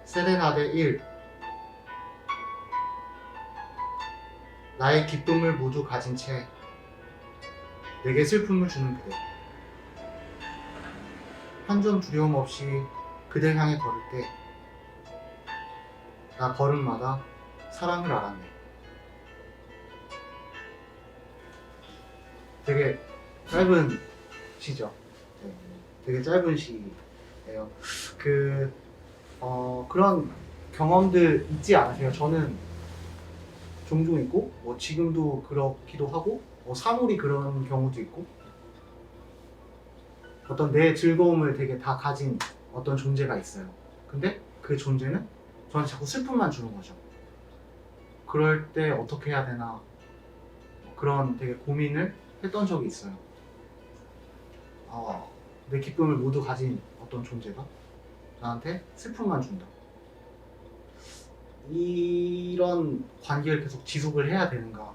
세레나데 1. 나의 기쁨을 모두 가진 채 내게 슬픔을 주는 그대. 한 점 두려움 없이 그댈 향해 걸을 때 나 걸음마다 사랑을 알았네. 되게 짧은 시죠. 네, 되게 짧은 시예요. 그런 경험들 있지 않으세요? 저는 종종 있고, 지금도 그렇기도 하고, 사물이 그런 경우도 있고, 어떤 내 즐거움을 되게 다 가진 어떤 존재가 있어요. 근데 그 존재는 저한테 자꾸 슬픔만 주는 거죠. 그럴 때 어떻게 해야 되나, 그런 되게 고민을 했던 적이 있어요. 내 기쁨을 모두 가진 어떤 존재가 나한테 슬픔만 준다. 이런 관계를 계속 지속을 해야 되는가.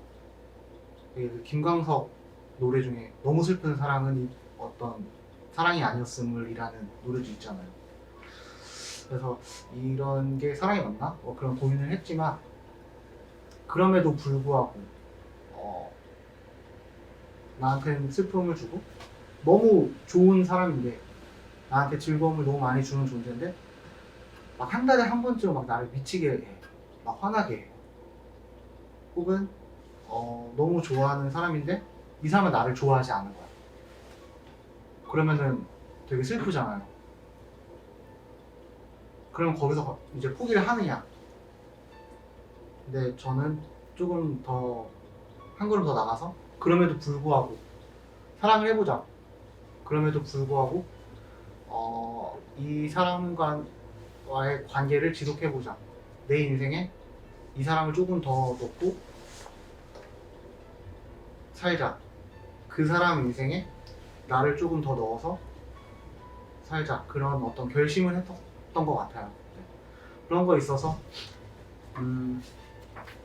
그 김광석 노래 중에 너무 슬픈 사랑은 어떤 사랑이 아니었음을 이라는 노래도 있잖아요. 그래서 이런 게 사랑이 맞나? 그런 고민을 했지만 그럼에도 불구하고 나한테는 슬픔을 주고 너무 좋은 사람인데 나한테 즐거움을 너무 많이 주는 존재인데 막 한 달에 한 번쯤 막 나를 미치게 해. 막 화나게 해. 혹은 너무 좋아하는 사람인데 이 사람은 나를 좋아하지 않은 거야. 그러면은 되게 슬프잖아요. 그럼 거기서 이제 포기를 하느냐. 근데 저는 조금 더 한 걸음 더 나가서 그럼에도 불구하고 사랑을 해보자. 그럼에도 불구하고 이 사람과의 관계를 지속해보자. 내 인생에 이 사람을 조금 더 넣고 살자. 그 사람 인생에 나를 조금 더 넣어서 살자. 그런 어떤 결심을 했던 것 같아요. 네. 그런 거 있어서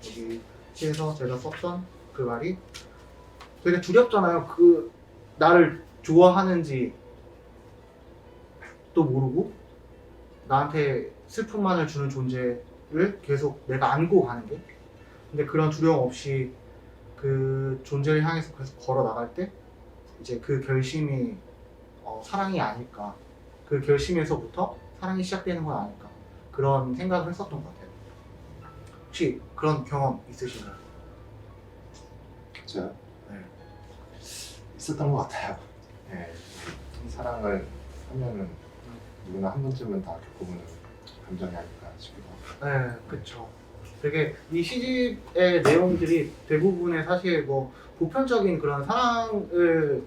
여기 시에서 제가 썼던 그 말이 되게 두렵잖아요. 그 나를 좋아하는지 또 모르고 나한테 슬픔만을 주는 존재를 계속 내가 안고 가는 게. 근데 그런 두려움 없이 그 존재를 향해서 계속 걸어 나갈 때 이제 그 결심이 사랑이 아닐까. 그 결심에서부터 사랑이 시작되는 건 아닐까. 그런 생각을 했었던 것 같아요. 혹시 그런 경험 있으신가요? 저요? 네. 있었던 것 같아요. 네. 사랑을 하면은 누구나 한 번쯤은 다 겪어보는 감정이 아닐까 싶기도 하고. 네, 그쵸. 되게 이 시집의 내용들이 대부분의 사실 보편적인 그런 사랑을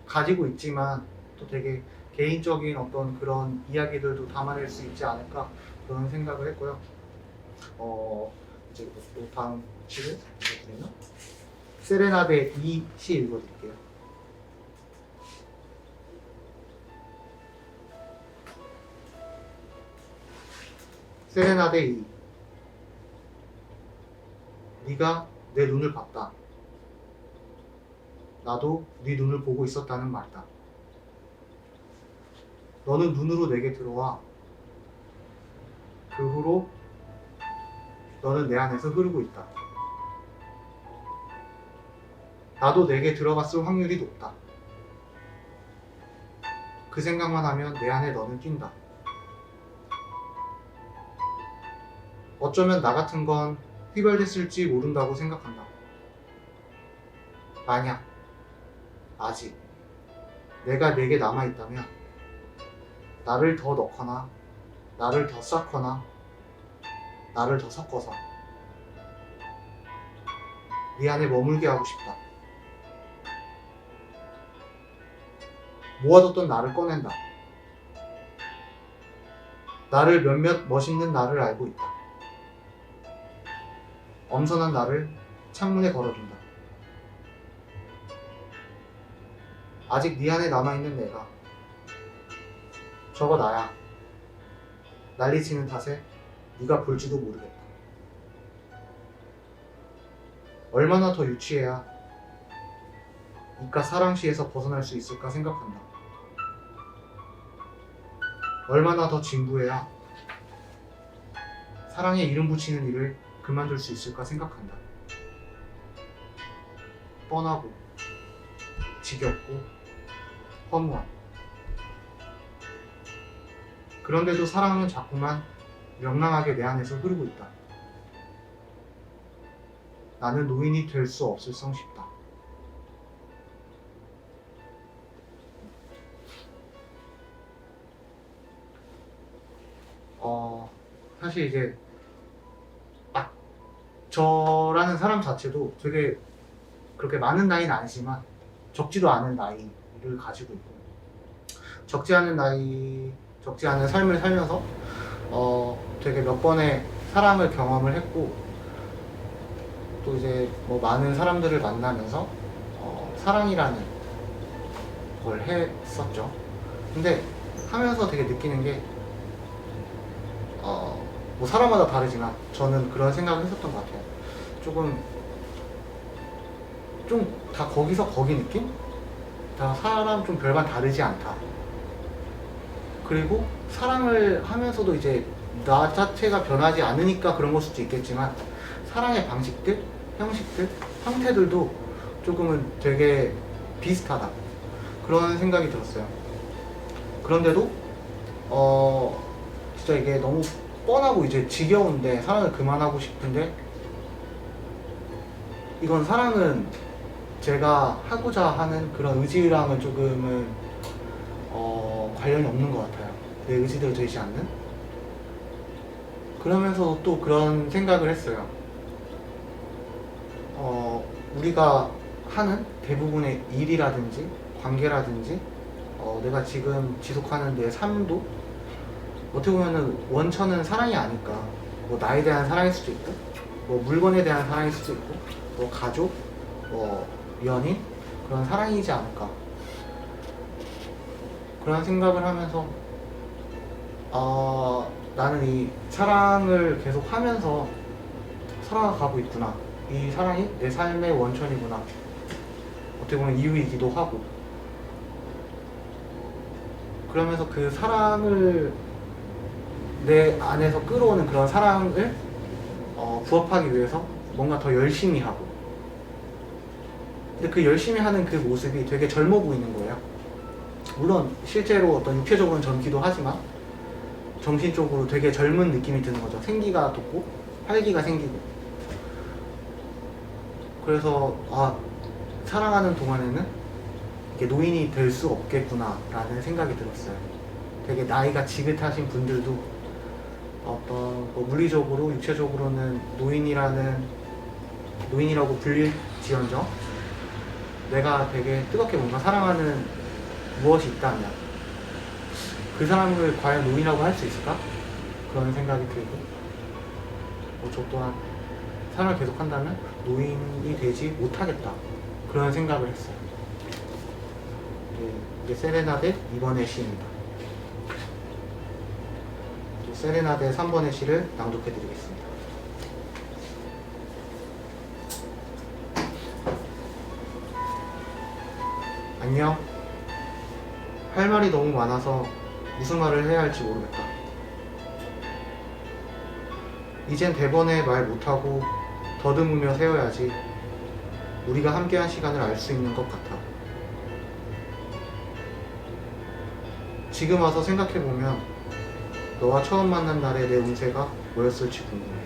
가지고 있지만 또 되게 개인적인 어떤 그런 이야기들도 담아낼 수 있지 않을까 그런 생각을 했고요. 이제 또 다음 시를 읽어드리면 세레나데 2시 읽어드릴게요. 세레나데 2. 네가 내 눈을 봤다. 나도 네 눈을 보고 있었다는 말이다. 너는 눈으로 내게 들어와. 그 후로 너는 내 안에서 흐르고 있다. 나도 내게 들어갔을 확률이 높다. 그 생각만 하면 내 안에 너는 낀다. 어쩌면 나 같은 건 휘발됐을지 모른다고 생각한다. 만약 아직 내가 내게 남아있다면 나를 더 넣거나 나를 더 쌓거나 나를 더 섞어서 네 안에 머물게 하고 싶다. 모아뒀던 나를 꺼낸다. 나를 몇몇 멋있는 나를 알고 있다. 엄선한 나를 창문에 걸어둔다. 아직 네 안에 남아있는 내가 저거 나야. 난리치는 탓에 네가 볼지도 모르겠다. 얼마나 더 유치해야 이깟 사랑시에서 벗어날 수 있을까 생각한다. 얼마나 더 진부해야 사랑에 이름 붙이는 일을 그만둘 수 있을까 생각한다. 뻔하고 지겹고 허무함. 그런데도 사랑은 자꾸만 명랑하게 내 안에서 흐르고 있다. 나는 노인이 될 수 없을성 싶다. 사실 이제 저라는 사람 자체도 되게 그렇게 많은 나이는 아니지만 적지도 않은 나이를 가지고 있고, 적지 않은 삶을 살면서 되게 몇 번의 사랑을 경험을 했고, 또 이제 뭐 많은 사람들을 만나면서 사랑이라는 걸 했었죠. 근데 하면서 되게 느끼는 게 뭐 사람마다 다르지만 저는 그런 생각을 했었던 것 같아요. 좀 다 거기서 거기 느낌? 다 사람 좀 별반 다르지 않다. 그리고 사랑을 하면서도 이제 나 자체가 변하지 않으니까 그런 걸 수도 있겠지만, 사랑의 방식들, 형식들, 형태들도 조금은 되게 비슷하다. 그런 생각이 들었어요. 그런데도 진짜 이게 너무 뻔하고 이제 지겨운데, 사랑을 그만하고 싶은데, 이건 사랑은 제가 하고자 하는 그런 의지랑은 조금은 관련이 없는 것 같아요. 내 의지대로 되지 않는? 그러면서 또 그런 생각을 했어요. 우리가 하는 대부분의 일이라든지 관계라든지 내가 지금 지속하는 내 삶도 어떻게 보면은 원천은 사랑이 아닐까. 뭐 나에 대한 사랑일 수도 있고, 뭐 물건에 대한 사랑일 수도 있고, 뭐 가족, 뭐 연인, 그런 사랑이지 않을까. 그런 생각을 하면서 나는 이 사랑을 계속 하면서 살아가고 있구나. 이 사랑이 내 삶의 원천이구나. 어떻게 보면 이유이기도 하고. 그러면서 그 사랑을 내 안에서 끌어오는 그런 사랑을 부업하기 위해서 뭔가 더 열심히 하고, 근데 그 열심히 하는 그 모습이 되게 젊어 보이는 거예요. 물론 실제로 어떤 육체적으로는 젊기도 하지만 정신적으로 되게 젊은 느낌이 드는 거죠. 생기가 돋고 활기가 생기고. 그래서 사랑하는 동안에는 이게 노인이 될 수 없겠구나 라는 생각이 들었어요. 되게 나이가 지긋하신 분들도 어떤 뭐 물리적으로 육체적으로는 노인이라고 불릴지언정 내가 되게 뜨겁게 뭔가 사랑하는 무엇이 있다면 그 사람을 과연 노인이라고 할 수 있을까? 그런 생각이 들고, 저 또한 사랑을 계속한다면 노인이 되지 못하겠다, 그런 생각을 했어요. 이게 세레나데 2번의 시입니다. 세레나데 3번의 시를 낭독해 드리겠습니다. 안녕. 할 말이 너무 많아서 무슨 말을 해야 할지 모르겠다. 이젠 대번에 말 못하고 더듬으며 세워야지 우리가 함께한 시간을 알 수 있는 것 같아. 지금 와서 생각해보면 너와 처음 만난 날의 내 운세가 뭐였을지 궁금해.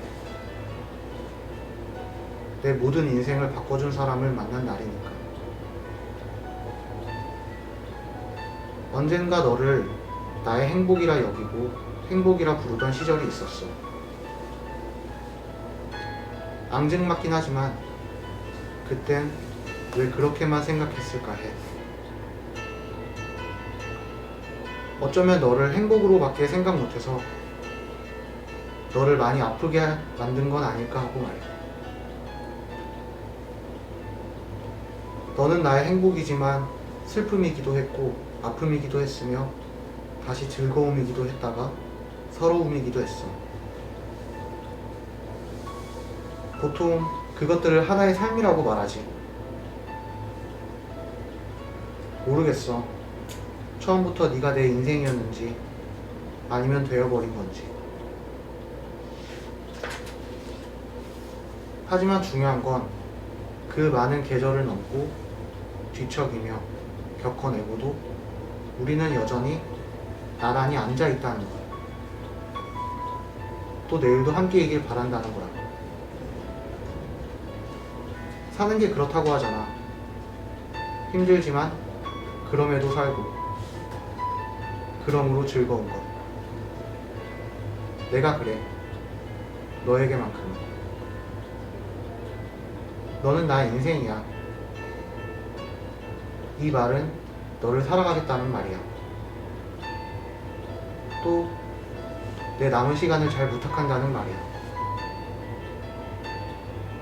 내 모든 인생을 바꿔준 사람을 만난 날이니까. 언젠가 너를 나의 행복이라 여기고 행복이라 부르던 시절이 있었어. 앙증맞긴 하지만 그땐 왜 그렇게만 생각했을까 해. 어쩌면 너를 행복으로밖에 생각 못해서 너를 많이 아프게 만든 건 아닐까 하고 말이야. 너는 나의 행복이지만 슬픔이기도 했고 아픔이기도 했으며 다시 즐거움이기도 했다가 서러움이기도 했어. 보통 그것들을 하나의 삶이라고 말하지. 모르겠어. 처음부터 네가 내 인생이었는지 아니면 되어버린 건지. 하지만 중요한 건 그 많은 계절을 넘고 뒤척이며 겪어내고도 우리는 여전히 나란히 앉아 있다는 거야. 또 내일도 함께이길 바란다는 거야. 사는 게 그렇다고 하잖아. 힘들지만 그럼에도 살고 그러므로 즐거운 것. 내가 그래. 너에게만큼은. 너는 나의 인생이야. 이 말은 너를 살아가겠다는 말이야. 또 내 남은 시간을 잘 부탁한다는 말이야.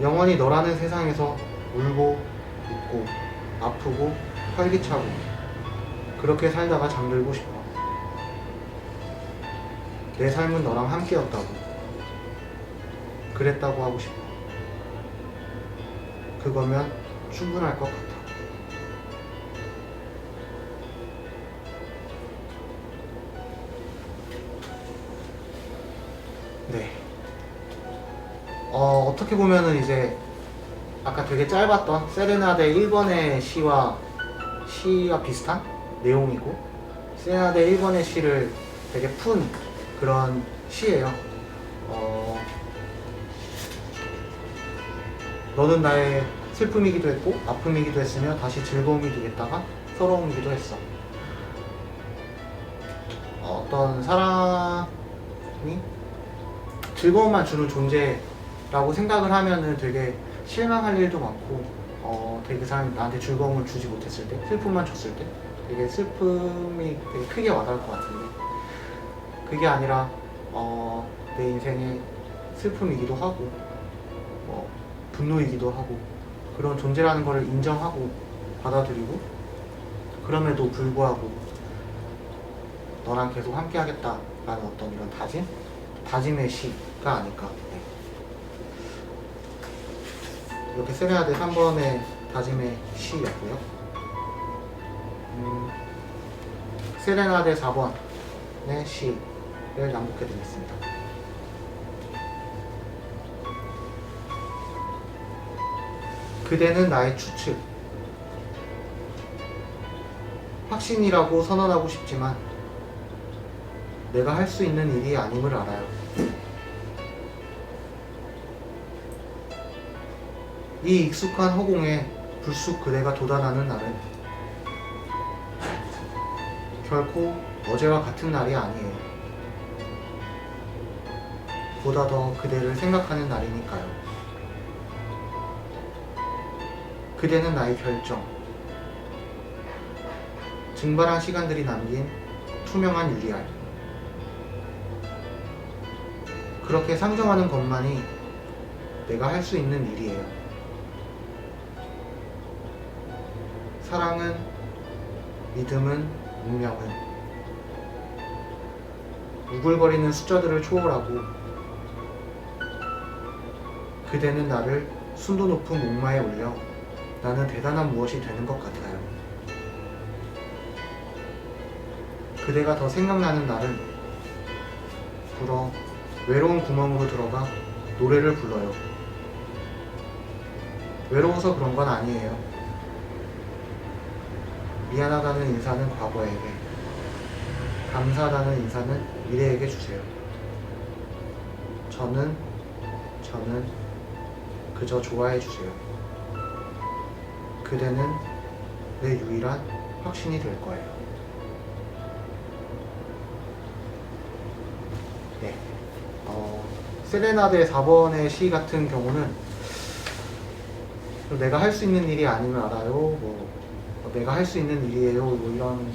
영원히 너라는 세상에서 울고 웃고 아프고 활기차고 그렇게 살다가 잠들고 싶어. 내 삶은 너랑 함께였다고. 그랬다고 하고 싶어. 그거면 충분할 것 같아. 네. 어떻게 보면은 이제 아까 되게 짧았던 세레나데 1번의 시와 비슷한 내용이고, 세레나데 1번의 시를 되게 푼 그런 시예요. 너는 나의 슬픔이기도 했고 아픔이기도 했으며 다시 즐거움이 되겠다가 서러움이기도 했어. 어떤 사람이 즐거움만 주는 존재라고 생각을 하면은 되게 실망할 일도 많고, 되게 그 사람이 나한테 즐거움을 주지 못했을 때, 슬픔만 줬을 때 되게 슬픔이 되게 크게 와닿을 것 같은데, 그게 아니라 내 인생의 슬픔이기도 하고 분노이기도 하고 그런 존재라는 것을 인정하고 받아들이고, 그럼에도 불구하고 너랑 계속 함께 하겠다라는 어떤 이런 다짐의 시가 아닐까. 네. 이렇게 세레나데 3번의 다짐의 시였고요. 세레나데 4번의 시를 낭독해 드리겠습니다. 그대는 나의 추측. 확신이라고 선언하고 싶지만 내가 할 수 있는 일이 아님을 알아요. 이 익숙한 허공에 불쑥 그대가 돋아나는 날은 결코 어제와 같은 날이 아니에요. 보다 더 그대를 생각하는 날이니까요. 그대는 나의 결정. 증발한 시간들이 남긴 투명한 유리알. 그렇게 상정하는 것만이 내가 할 수 있는 일이에요. 사랑은, 믿음은, 운명은 우글거리는 숫자들을 초월하고 그대는 나를 순도 높은 목마에 올려 나는 대단한 무엇이 되는 것 같아요. 그대가 더 생각나는 날은 불어 외로운 구멍으로 들어가 노래를 불러요. 외로워서 그런 건 아니에요. 미안하다는 인사는 과거에게, 감사하다는 인사는 미래에게 주세요. 저는 그저 좋아해 주세요. 그대는 내 유일한 확신이 될 거예요. 네. 세레나데 4번의 시 같은 경우는 내가 할 수 있는 일이 아니면 알아요. 내가 할 수 있는 일이에요. 이런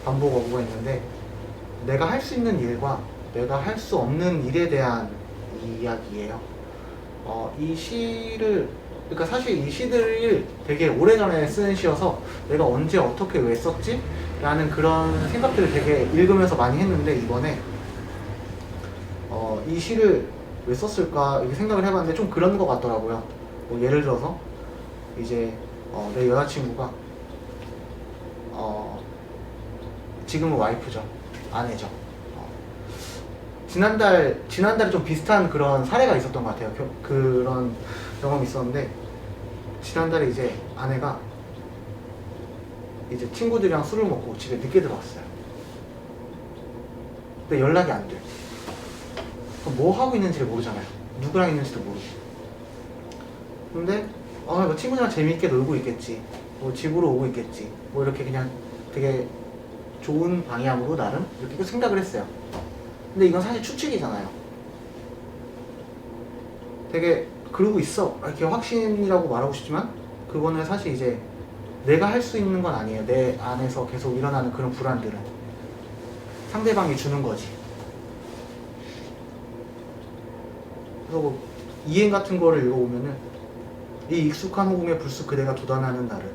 반복 어구가 있는데, 내가 할 수 있는 일과 내가 할 수 없는 일에 대한 이야기예요. 이 시를, 그러니까 사실 이 시들을 되게 오래전에 쓴 시여서 내가 언제 어떻게 왜 썼지? 라는 그런 생각들을 되게 읽으면서 많이 했는데, 이번에 이 시를 왜 썼을까 이렇게 생각을 해봤는데 좀 그런 것 같더라고요. 예를 들어서 이제 내 여자친구가 지금은 와이프죠. 아내죠. 지난달에 좀 비슷한 그런 사례가 있었던 것 같아요. 그런 경험이 있었는데 지난달에 이제 아내가 이제 친구들이랑 술을 먹고 집에 늦게 들어왔어요. 근데 연락이 안 돼. 그럼 뭐 하고 있는지를 모르잖아요. 누구랑 있는지도 모르고. 근데 뭐 친구들이랑 재미있게 놀고 있겠지. 뭐 집으로 오고 있겠지. 뭐 이렇게 그냥 되게 좋은 방향으로 나름 이렇게 생각을 했어요. 근데 이건 사실 추측이잖아요. 되게 그러고 있어 이렇게 확신이라고 말하고 싶지만 그거는 사실 이제 내가 할 수 있는 건 아니에요. 내 안에서 계속 일어나는 그런 불안들은 상대방이 주는 거지. 그래서 뭐 이행 같은 거를 읽어보면은 이 익숙한 호흡에 불쑥 그대가 도단하는 날은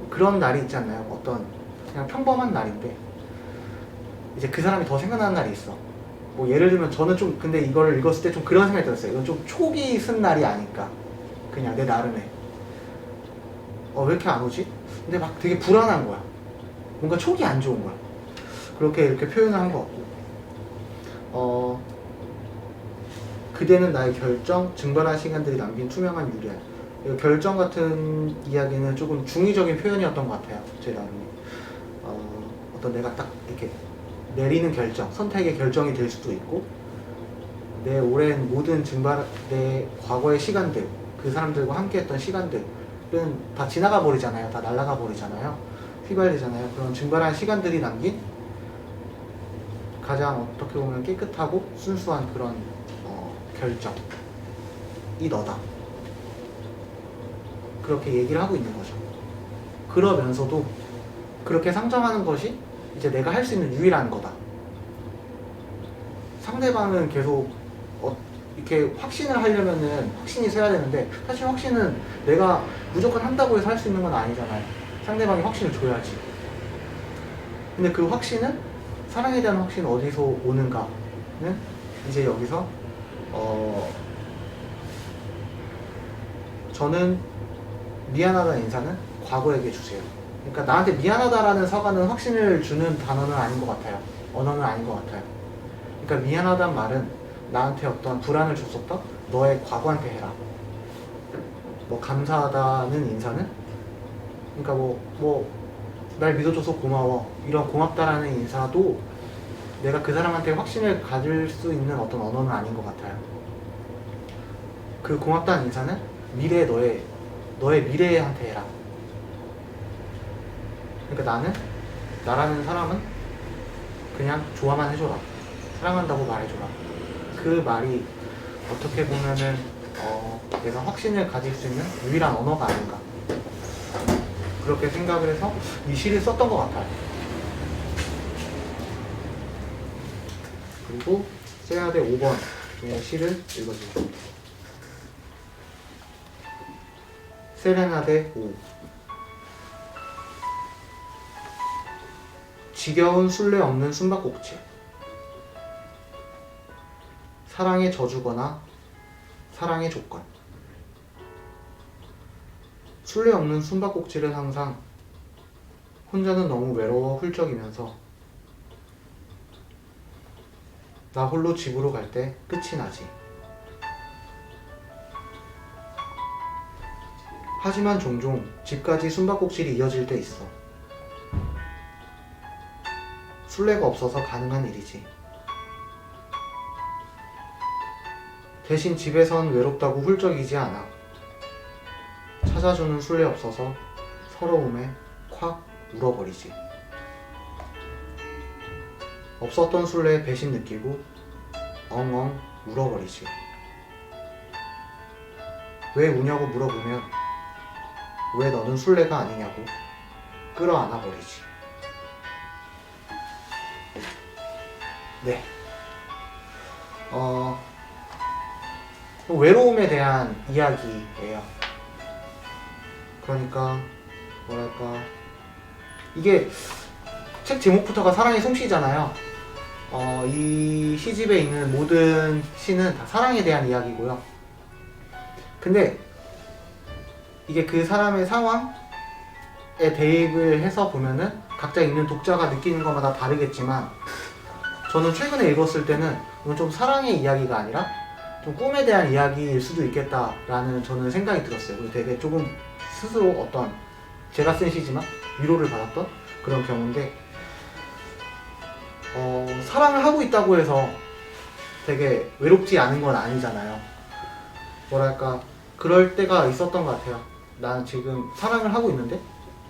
그런 날이 있지 않나요? 어떤 그냥 평범한 날인데 이제 그 사람이 더 생각나는 날이 있어. 뭐 예를 들면 저는 좀 근데 이거를 읽었을 때 좀 그런 생각이 들었어요. 이건 좀 촉이 쓴 날이 아닐까. 그냥 내 나름의 왜 이렇게 안 오지? 근데 막 되게 불안한 거야. 뭔가 촉이 안 좋은 거야. 그렇게 이렇게 표현을 한 것 같고 그대는 나의 결정, 증발한 시간들이 남긴 투명한 유리알. 이 결정 같은 이야기는 조금 중의적인 표현이었던 것 같아요. 제 나름에 어떤 내가 딱 이렇게 내리는 결정, 선택의 결정이 될 수도 있고 내 오랜 모든 내 과거의 시간들, 그 사람들과 함께했던 시간들은 다 지나가 버리잖아요. 다 날아가 버리잖아요. 휘발리잖아요. 그런 증발한 시간들이 남긴 가장 어떻게 보면 깨끗하고 순수한 그런 결정이 너다. 그렇게 얘기를 하고 있는 거죠. 그러면서도 그렇게 상정하는 것이 이제 내가 할 수 있는 유일한 거다. 상대방은 계속 이렇게 확신을 하려면은 확신이 서야 되는데 사실 확신은 내가 무조건 한다고 해서 할 수 있는 건 아니잖아요. 상대방이 확신을 줘야지. 근데 그 확신은 사랑에 대한 확신은 어디서 오는가는 이제 여기서 저는 미안하다는 인사는 과거에게 주세요. 그러니까 나한테 미안하다라는 사과는 확신을 주는 단어는 아닌 것 같아요. 언어는 아닌 것 같아요. 그러니까 미안하다는 말은 나한테 어떤 불안을 줬었던 너의 과거한테 해라. 뭐 감사하다는 인사는 그러니까 날 믿어줘서 고마워 이런 고맙다라는 인사도 내가 그 사람한테 확신을 가질 수 있는 어떤 언어는 아닌 것 같아요. 그 고맙다는 인사는 미래의 너의 미래한테 해라. 그러니까 나라는 사람은 그냥 좋아만 해줘라. 사랑한다고 말해줘라. 그 말이 어떻게 보면은 내가 확신을 가질 수 있는 유일한 언어가 아닌가. 그렇게 생각을 해서 이 시를 썼던 것 같아요. 그리고 세아대 5번의 시를 읽어주죠. 세레나데 5. 지겨운 순례 없는 숨바꼭질. 사랑의 저주거나 사랑의 조건. 순례 없는 숨바꼭질은 항상 혼자는 너무 외로워 훌쩍이면서 나 홀로 집으로 갈 때 끝이 나지. 하지만 종종 집까지 숨바꼭질이 이어질 때 있어. 순례가 없어서 가능한 일이지. 대신 집에선 외롭다고 훌쩍이지 않아. 찾아주는 순례 없어서 서러움에 콱 울어버리지. 없었던 순례에 배신 느끼고 엉엉 울어버리지. 왜 우냐고 물어보면 왜 너는 순례가 아니냐고 끌어안아 버리지. 네. 외로움에 대한 이야기예요. 그러니까 뭐랄까 이게 책 제목부터가 사랑의 솜씨잖아요. 이 시집에 있는 모든 시는 다 사랑에 대한 이야기고요. 근데 이게 그 사람의 상황에 대입을 해서 보면은 각자 읽는 독자가 느끼는 것마다 다르겠지만 저는 최근에 읽었을 때는 이건 좀 사랑의 이야기가 아니라 좀 꿈에 대한 이야기일 수도 있겠다라는 저는 생각이 들었어요. 그리고 되게 조금 스스로 어떤 제가 쓴 시지만 위로를 받았던 그런 경우인데 사랑을 하고 있다고 해서 되게 외롭지 않은 건 아니잖아요. 뭐랄까 그럴 때가 있었던 것 같아요. 난 지금 사랑을 하고 있는데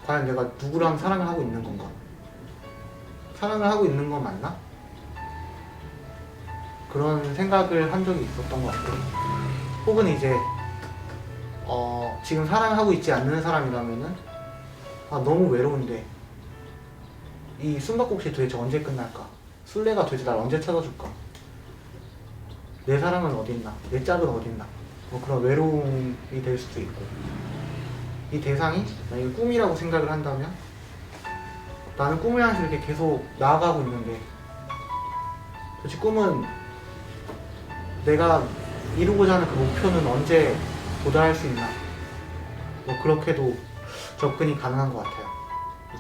과연 내가 누구랑 사랑을 하고 있는 건가? 사랑을 하고 있는 건 맞나? 그런 생각을 한 적이 있었던 것 같아요. 혹은 이제 지금 사랑하고 있지 않는 사람이라면은 너무 외로운데 이 숨바꼭질 도대체 언제 끝날까? 술래가 도대체 날 언제 찾아줄까? 내 사랑은 어딨나? 내 짝은 어딨나? 뭐 그런 외로움이 될 수도 있고 이 대상이 만약에 꿈이라고 생각을 한다면 나는 꿈을 향해서 이렇게 계속 나아가고 있는데 도대체 꿈은 내가 이루고자 하는 그 목표는 언제 도달할 수 있나? 뭐 그렇게도 접근이 가능한 것 같아요.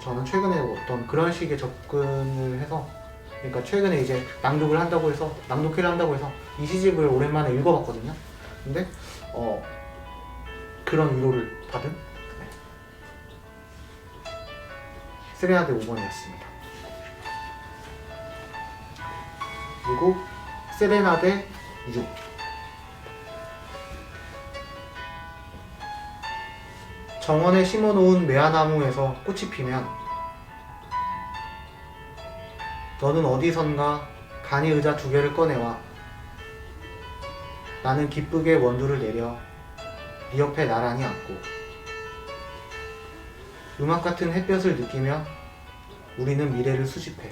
저는 최근에 어떤 그런 식의 접근을 해서 그러니까 최근에 이제 낭독회를 한다고 해서 이 시집을 오랜만에 읽어봤거든요. 근데 그런 위로를 받은 세레나데 5번이었습니다. 그리고 세레나데 6. 정원에 심어놓은 매화나무에서 꽃이 피면 너는 어디선가 간이 의자 2개를 꺼내와 나는 기쁘게 원두를 내려 네 옆에 나란히 앉고 음악 같은 햇볕을 느끼며 우리는 미래를 수집해.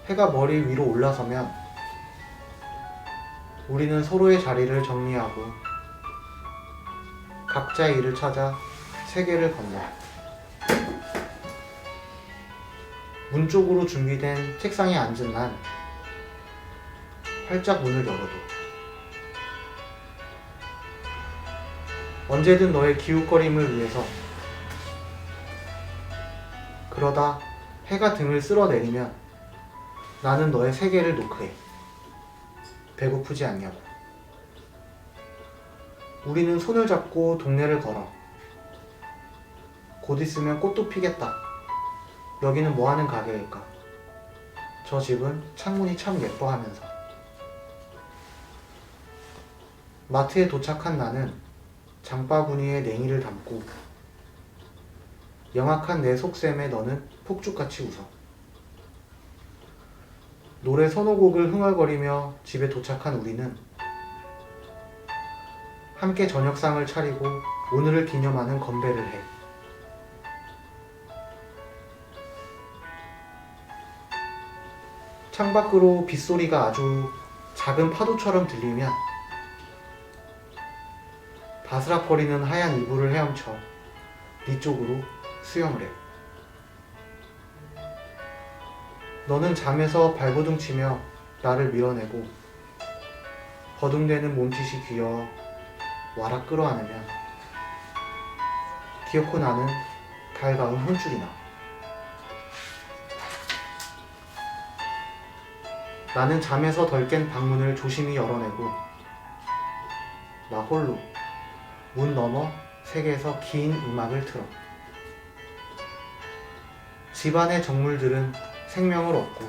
해가 머리 위로 올라서면 우리는 서로의 자리를 정리하고 각자의 일을 찾아 세계를 건너 문 쪽으로 준비된 책상에 앉은 난 활짝 문을 열어도 언제든 너의 기웃거림을 위해서. 그러다 해가 등을 쓸어내리면 나는 너의 세계를 노크해. 배고프지 않냐고. 우리는 손을 잡고 동네를 걸어. 곧 있으면 꽃도 피겠다. 여기는 뭐하는 가게일까? 저 집은 창문이 참 예뻐하면서. 마트에 도착한 나는 장바구니에 냉이를 담고 영악한 내 속셈에 너는 폭죽같이 웃어. 노래 선호곡을 흥얼거리며 집에 도착한 우리는 함께 저녁상을 차리고 오늘을 기념하는 건배를 해. 창밖으로 빗소리가 아주 작은 파도처럼 들리면 바스락거리는 하얀 이불을 헤엄쳐 네 쪽으로 수영을 해. 너는 잠에서 발버둥 치며 나를 밀어내고 버둥대는 몸짓이 귀여워 와락 끌어안으면 기어코 나는 달가운 혼쭐이 나. 나는 잠에서 덜 깬 방문을 조심히 열어내고 나 홀로 문 너머 세계에서 긴 음악을 틀어. 집안의 정물들은 생명을 얻고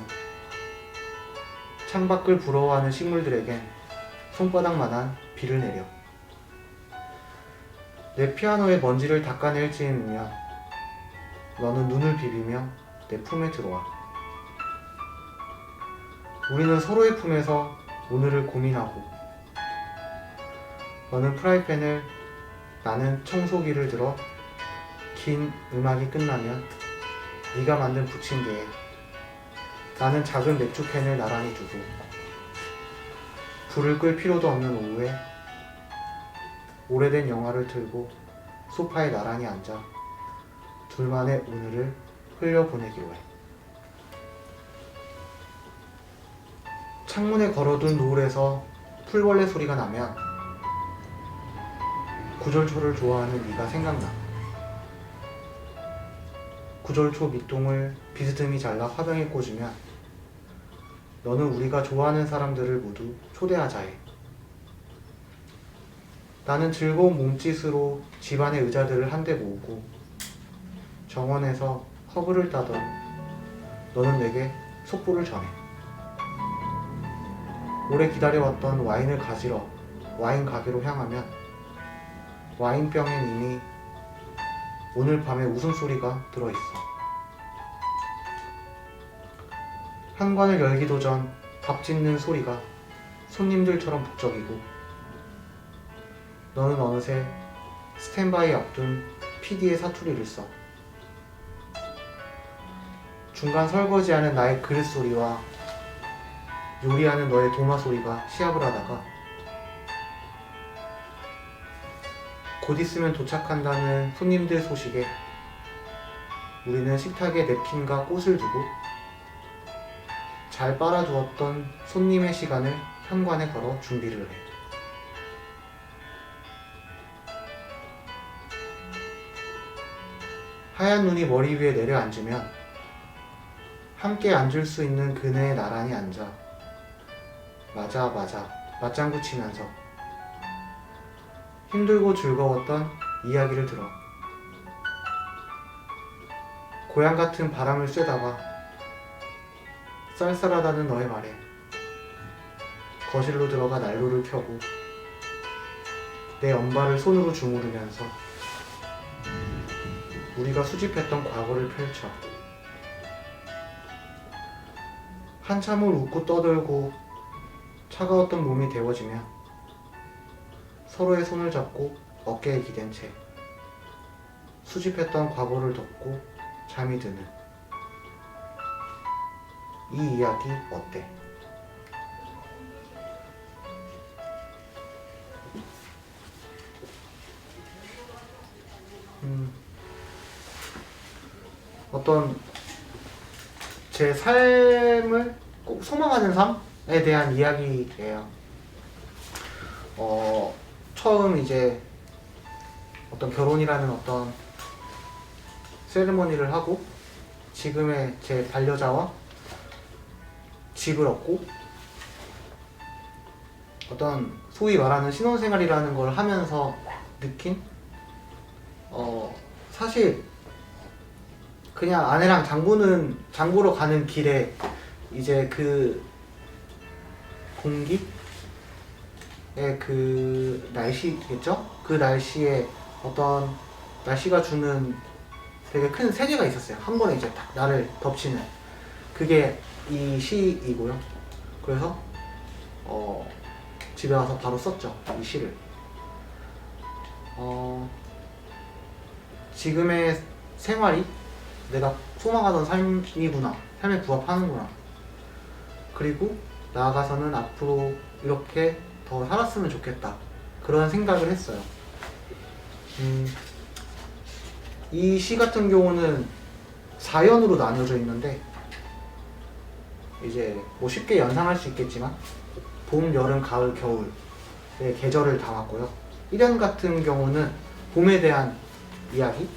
창밖을 부러워하는 식물들에겐 손바닥만한 비를 내려. 내 피아노의 먼지를 닦아낼 즈음이면 너는 눈을 비비며 내 품에 들어와. 우리는 서로의 품에서 오늘을 고민하고 너는 프라이팬을 나는 청소기를 들어 긴 음악이 끝나면 네가 만든 부침개에 나는 작은 맥주캔을 나란히 두고 불을 끌 필요도 없는 오후에 오래된 영화를 틀고 소파에 나란히 앉아 둘만의 오늘을 흘려보내기로 해. 창문에 걸어둔 노을에서 풀벌레 소리가 나면 구절초를 좋아하는 네가 생각나. 구절초 밑동을 비스듬히 잘라 화병에 꽂으면 너는 우리가 좋아하는 사람들을 모두 초대하자 해. 나는 즐거운 몸짓으로 집안의 의자들을 한데 모으고 정원에서 허브를 따던 너는 내게 속보를 전해. 오래 기다려왔던 와인을 가지러 와인 가게로 향하면 와인병엔 이미 오늘 밤에 웃음소리가 들어있어. 현관을 열기도 전 밥 짓는 소리가 손님들처럼 북적이고 너는 어느새 스탠바이 앞둔 PD의 사투리를 써. 중간 설거지하는 나의 그릇 소리와 요리하는 너의 도마 소리가 시합을 하다가 곧 있으면 도착한다는 손님들 소식에 우리는 식탁에 냅킨과 꽃을 두고 잘 빨아두었던 손님의 시간을 현관에 걸어 준비를 해. 하얀 눈이 머리 위에 내려앉으면 함께 앉을 수 있는 그네에 나란히 앉아 맞아 맞장구 치면서 힘들고 즐거웠던 이야기를 들어. 고향 같은 바람을 쐬다가 쌀쌀하다는 너의 말에 거실로 들어가 난로를 켜고 내 엄발을 손으로 주무르면서 우리가 수집했던 과거를 펼쳐 한참을 웃고 떠들고 차가웠던 몸이 데워지며 서로의 손을 잡고 어깨에 기댄 채 수집했던 과거를 덮고 잠이 드는 이 이야기 어때? 어떤 제 삶을 꼭 소망하는 삶에 대한 이야기예요. 처음 이제 어떤 결혼이라는 어떤 세리머니를 하고 지금의 제 반려자와 집을 얻고 어떤 소위 말하는 신혼생활이라는 걸 하면서 느낀 사실 그냥 아내랑 장보러 가는 길에 이제 그 공기의 그 날씨겠죠? 그 날씨에 어떤 날씨가 주는 되게 큰 세계가 있었어요. 한 번에 이제 딱 나를 덮치는 그게 이 시이고요. 그래서 집에 와서 바로 썼죠. 이 시를. 지금의 생활이 내가 소망하던 삶이구나. 삶에 부합하는구나. 그리고 나아가서는 앞으로 이렇게 더 살았으면 좋겠다. 그런 생각을 했어요. 이 시 같은 경우는 4연으로 나뉘어져 있는데 이제 뭐 쉽게 연상할 수 있겠지만 봄, 여름, 가을, 겨울의 계절을 담았고요. 1연 같은 경우는 봄에 대한 이야기예요.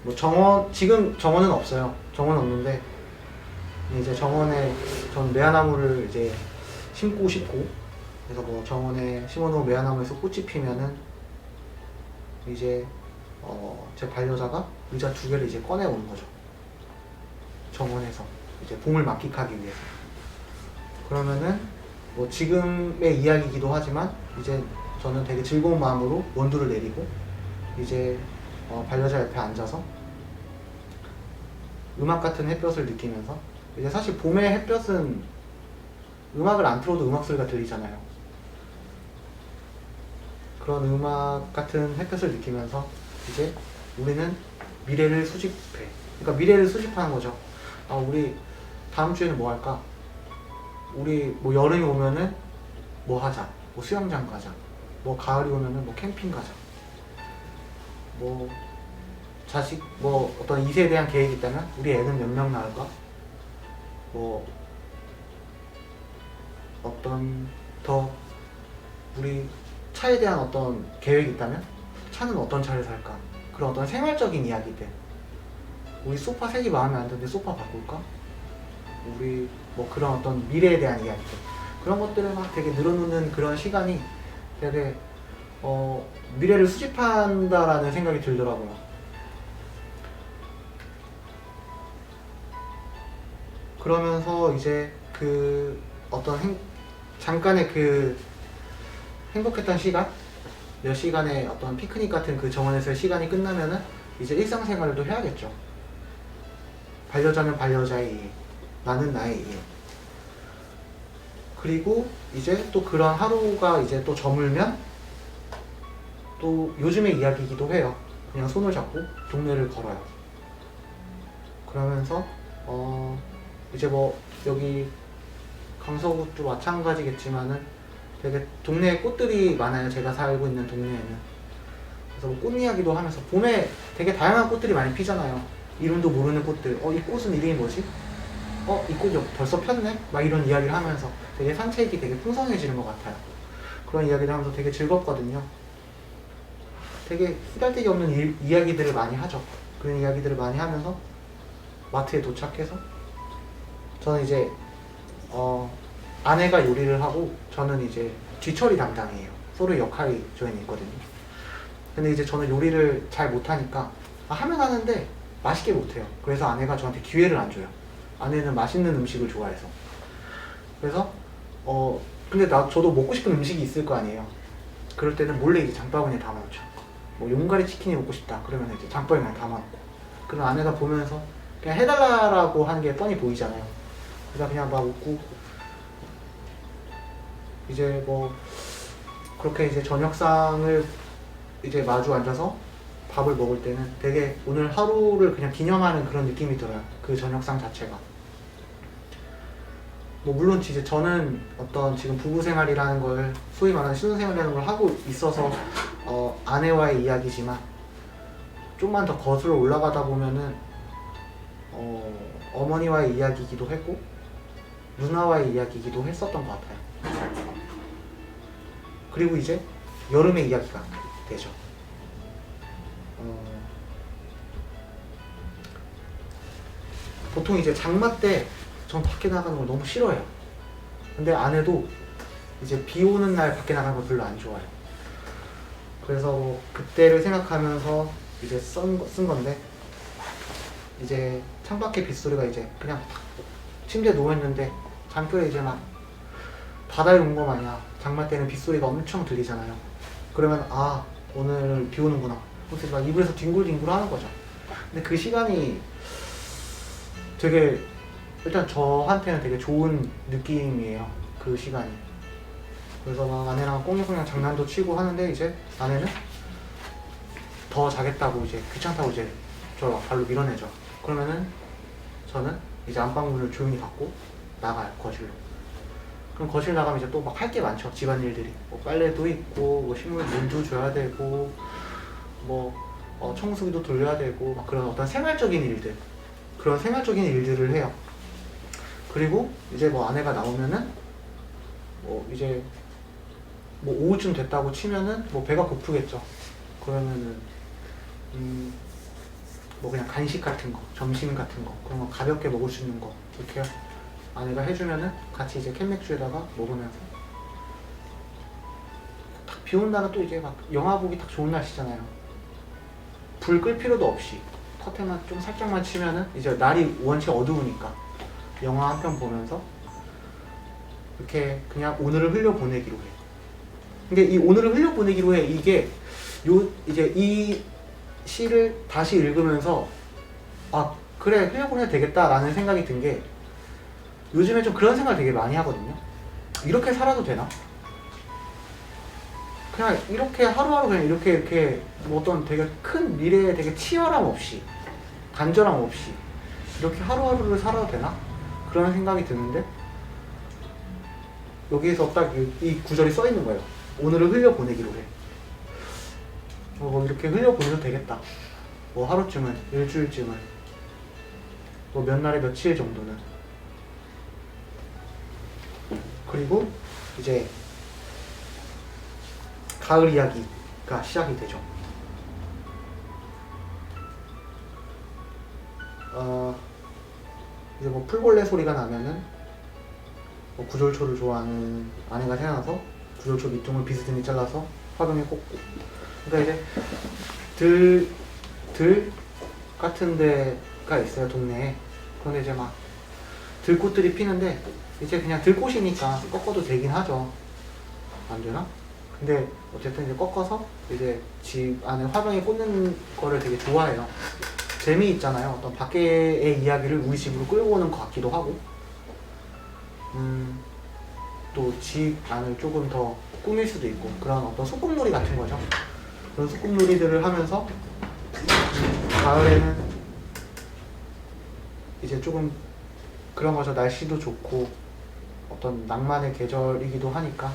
뭐 지금 정원은 없어요. 정원 없는데 이제 정원에 전 매화나무를 이제 심고 싶고 그래서 뭐 정원에 심어놓은 매화나무에서 꽃이 피면은 이제 제 반려자가 의자 2개를 이제 꺼내 오는 거죠. 정원에서 이제 봄을 만끽하기 위해서. 그러면은 뭐 지금의 이야기이기도 하지만 이제 저는 되게 즐거운 마음으로 원두를 내리고 이제 반려자 옆에 앉아서 음악 같은 햇볕을 느끼면서 이제 사실 봄의 햇볕은 음악을 안 틀어도 음악 소리가 들리잖아요. 그런 음악 같은 햇볕을 느끼면서 이제 우리는 미래를 수집해. 그러니까 미래를 수집하는 거죠. 우리 다음 주에는 뭐 할까? 우리 뭐 여름이 오면은 뭐 하자. 뭐 수영장 가자. 뭐 가을이 오면은 뭐 캠핑 가자. 뭐 자식 뭐 어떤 이세에 대한 계획이 있다면 우리 애는 몇 명 낳을까? 뭐 어떤 더 우리 차에 대한 어떤 계획이 있다면 차는 어떤 차를 살까? 그런 어떤 생활적인 이야기들. 우리 소파 색이 마음에 안 드는데 소파 바꿀까? 우리 뭐 그런 어떤 미래에 대한 이야기들 그런 것들을 막 되게 늘어놓는 그런 시간이 되게 미래를 수집한다라는 생각이 들더라고요. 그러면서 이제 그 어떤 잠깐의 그 행복했던 시간, 몇 시간의 어떤 피크닉 같은 그 정원에서의 시간이 끝나면은 이제 일상생활을 또 해야겠죠. 반려자는 반려자의 이해, 나는 나의 이해. 그리고 이제 또 그런 하루가 이제 또 저물면 또 요즘의 이야기이기도 해요. 그냥 손을 잡고 동네를 걸어요. 그러면서 이제 뭐 여기 강서구도 마찬가지겠지만은 되게 동네에 꽃들이 많아요. 제가 살고 있는 동네에는. 그래서 뭐 꽃 이야기도 하면서 봄에 되게 다양한 꽃들이 많이 피잖아요. 이름도 모르는 꽃들. 이 꽃은 이름이 뭐지? 이 꽃이 벌써 폈네? 막 이런 이야기를 하면서 되게 산책이 되게 풍성해지는 것 같아요. 그런 이야기를 하면서 되게 즐겁거든요. 되게 쓰잘데기 없는 이야기들을 많이 하죠. 그런 이야기들을 많이 하면서 마트에 도착해서 저는 이제 아내가 요리를 하고 저는 이제 뒤처리 담당이에요. 서로 역할이 저희는 있거든요. 근데 이제 저는 요리를 잘 못하니까 하면 하는데 맛있게 못해요. 그래서 아내가 저한테 기회를 안 줘요. 아내는 맛있는 음식을 좋아해서. 그래서 근데 저도 먹고 싶은 음식이 있을 거 아니에요. 그럴 때는 몰래 이제 장바구니에 담아놓죠. 뭐 용가리 치킨이 먹고 싶다 그러면 이제 장바구니에 담아놓고. 그럼 아내가 보면서 그냥 해달라고 하는 게 뻔히 보이잖아요. 그래서 그냥 막 웃고 이제 뭐 그렇게 이제 저녁상을 이제 마주 앉아서 밥을 먹을 때는 되게 오늘 하루를 그냥 기념하는 그런 느낌이 들어요. 그 저녁상 자체가. 뭐 물론 이제 저는 어떤 지금 부부 생활이라는 걸 소위 말하는 신혼생활이라는 걸 하고 있어서 아내와의 이야기지만 좀만 더 거슬러 올라가다 보면은 어머니와의 이야기이기도 했고 누나와의 이야기이기도 했었던 것 같아요. 그리고 이제 여름의 이야기가 되죠. 보통 이제 장마 때 전 밖에 나가는 걸 너무 싫어해요. 근데 아내도 이제 비 오는 날 밖에 나가는 걸 별로 안 좋아해요. 그래서 뭐 그때를 생각하면서 이제 쓴 건데 이제 창밖에 빗소리가 이제 그냥 침대에 누워있는데 잠결에 이제 막 바다에 온 거 마냥 장마 때는 빗소리가 엄청 들리잖아요. 그러면 오늘 비 오는구나. 그래서 막 이불에서 뒹굴뒹굴 하는 거죠. 근데 그 시간이 되게 일단 저한테는 되게 좋은 느낌이에요. 그 시간이. 그래서 막 아내랑 꽁냥꽁냥 장난도 치고 하는데 이제 아내는 더 자겠다고 이제 귀찮다고 이제 저를 발로 밀어내죠. 그러면은 저는 이제 안방문을 조용히 닫고 나가요. 거실로. 그럼 거실 나가면 이제 또 막 할 게 많죠. 집안일들이. 뭐 빨래도 있고 뭐 식물 물도 줘야 되고 뭐 청소기도 돌려야 되고 막 그런 어떤 생활적인 일들, 그런 생활적인 일들을 해요. 그리고 이제 뭐 아내가 나오면은 뭐 이제 뭐 오후쯤 됐다고 치면은 뭐 배가 고프겠죠. 그러면은 뭐 그냥 간식 같은 거, 점심 같은 거, 그런 거 가볍게 먹을 수 있는 거 이렇게 아내가 해주면은 같이 이제 캔맥주에다가 먹으면서 딱 비 오는 날은 또 이제 막 영화 보기 딱 좋은 날씨잖아요. 불 끌 필요도 없이 커튼만 좀 살짝만 치면은 이제 날이 원체 어두우니까 영화 한 편 보면서 이렇게 그냥 오늘을 흘려보내기로 해. 근데 이 오늘을 흘려보내기로 해 이게 이제 이 시를 다시 읽으면서 그래 흘려보내도 되겠다라는 생각이 든 게 요즘에 좀 그런 생각을 되게 많이 하거든요. 이렇게 살아도 되나? 그냥 이렇게 하루하루 그냥 이렇게 뭐 어떤 되게 큰 미래에 되게 치열함 없이 간절함 없이 이렇게 하루하루를 살아도 되나? 그런 생각이 드는데 여기에서 딱 이 구절이 써 있는 거예요. 오늘을 흘려보내기로 해. 뭐 이렇게 흘려보내도 되겠다. 뭐 하루쯤은, 일주일쯤은, 뭐 몇 날에 며칠 정도는. 그리고 이제 가을 이야기가 시작이 되죠. 이제 뭐 풀벌레 소리가 나면은 뭐 구절초를 좋아하는 아내가 태어나서 구절초 밑둥을 비스듬히 잘라서 화병에 꽂고. 그러니까 이제 들 같은 데가 있어요, 동네에. 그런데 이제 막 들꽃들이 피는데 이제 그냥 들꽃이니까 꺾어도 되긴 하죠. 안 되나? 근데 어쨌든 이제 꺾어서 이제 집 안에 화병에 꽂는 거를 되게 좋아해요. 재미있잖아요. 어떤 밖의 이야기를 우리 집으로 끌고 오는 것 같기도 하고, 또 집 안을 조금 더 꾸밀 수도 있고, 그런 어떤 소꿉놀이 같은 거죠. 그런 소꿉놀이들을 하면서 가을에는 이제 조금 그런 거죠. 날씨도 좋고 어떤 낭만의 계절이기도 하니까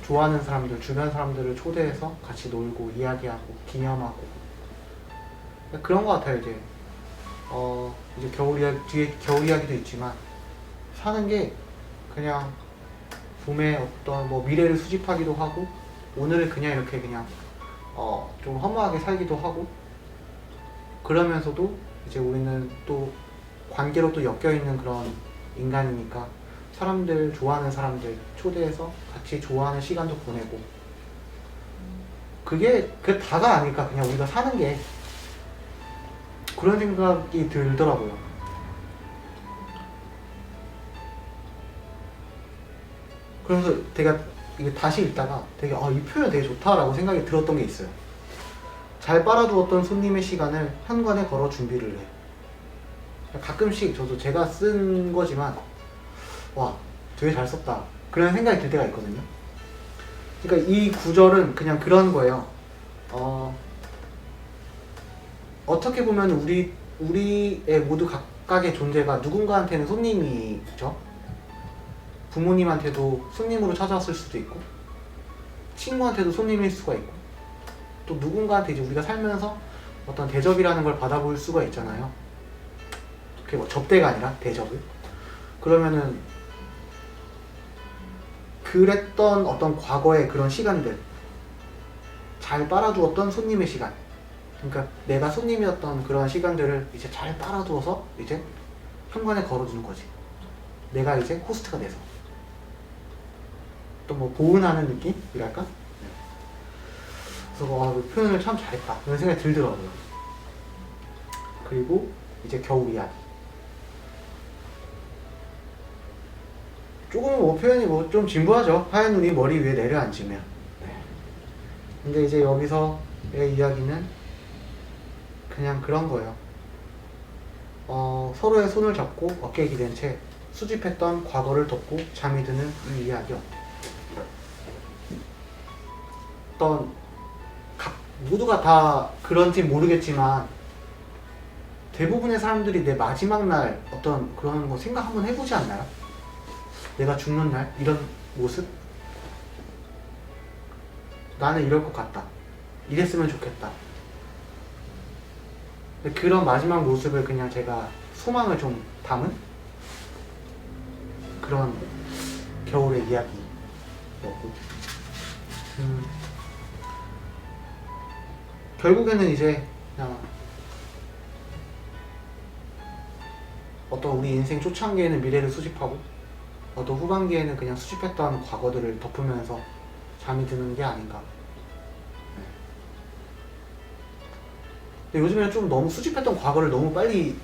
좋아하는 사람들, 주변 사람들을 초대해서 같이 놀고 이야기하고 기념하고 그런 거 같아요. 이제 겨울 이야기, 뒤에 겨울 이야기도 있지만 사는 게 그냥 봄에 어떤 뭐 미래를 수집하기도 하고 오늘을 그냥 이렇게 그냥 좀 허무하게 살기도 하고 그러면서도 이제 우리는 또 관계로 또 엮여있는 그런 인간이니까 사람들, 좋아하는 사람들 초대해서 같이 좋아하는 시간도 보내고 그게 다가 아닐까. 그냥 우리가 사는 게 그런 생각이 들더라고요. 그러면서 제가 이게 다시 읽다가 되게 이 표현 되게 좋다라고 생각이 들었던 게 있어요. 잘 빨아두었던 손님의 시간을 현관에 걸어 준비를 해. 가끔씩 저도 제가 쓴 거지만 와 되게 잘 썼다 그런 생각이 들 때가 있거든요. 그러니까 이 구절은 그냥 그런 거예요. 어떻게 보면 우리의 모두 각각의 존재가 누군가한테는 손님이죠. 부모님한테도 손님으로 찾아왔을 수도 있고 친구한테도 손님일 수가 있고 또 누군가한테 이제 우리가 살면서 어떤 대접이라는 걸 받아볼 수가 있잖아요. 그게 뭐 접대가 아니라 대접을. 그러면은 그랬던 어떤 과거의 그런 시간들, 잘 빨아두었던 손님의 시간, 그러니까 내가 손님이었던 그런 시간들을 이제 잘 빨아두어서 이제 현관에 걸어두는 거지. 내가 이제 호스트가 돼서 또 뭐 보은하는 느낌이랄까? 그래서 그 표현을 참 잘했다 이런 생각이 들더라고요. 그리고 이제 겨울 이야기. 조금 뭐 표현이 뭐 좀 진부하죠. 하얀 눈이 머리 위에 내려앉으면. 네. 근데 이제 여기서의 이야기는 그냥 그런 거예요. 서로의 손을 잡고 어깨에 기댄 채 수집했던 과거를 덮고 잠이 드는 이 이야기 어때? 어떤 모두가 다 그런지 모르겠지만 대부분의 사람들이 내 마지막 날 어떤 그런 거 생각 한번 해보지 않나요? 내가 죽는 날 이런 모습? 나는 이럴 것 같다. 이랬으면 좋겠다. 그런 마지막 모습을 그냥 제가 소망을 좀 담은 그런 겨울의 이야기였고 결국에는 이제 그냥 어떤 우리 인생 초창기에는 미래를 수집하고 어떤 후반기에는 그냥 수집했던 과거들을 덮으면서 잠이 드는 게 아닌가. 근데 요즘에는 좀 너무 수집했던 과거를 너무 빨리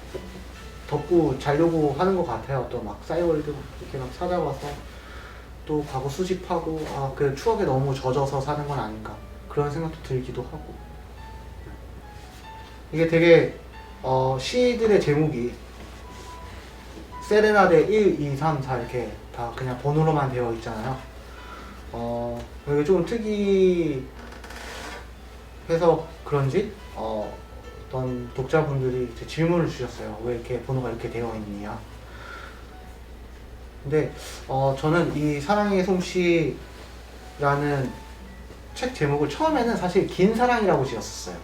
덮고 자려고 하는 것 같아요. 또 막 싸이월드 이렇게 막 찾아와서 또 과거 수집하고 그 추억에 너무 젖어서 사는 건 아닌가 그런 생각도 들기도 하고. 이게 되게 시들의 제목이 세레나데 1, 2, 3, 4 이렇게 다 그냥 번호로만 되어 있잖아요. 이게 조금 특이해서 그런지 어떤 독자분들이 이제 질문을 주셨어요. 왜 이렇게 번호가 이렇게 되어 있느냐. 근데 저는 이 사랑의 솜씨라는 책 제목을 처음에는 사실 긴 사랑이라고 지었었어요.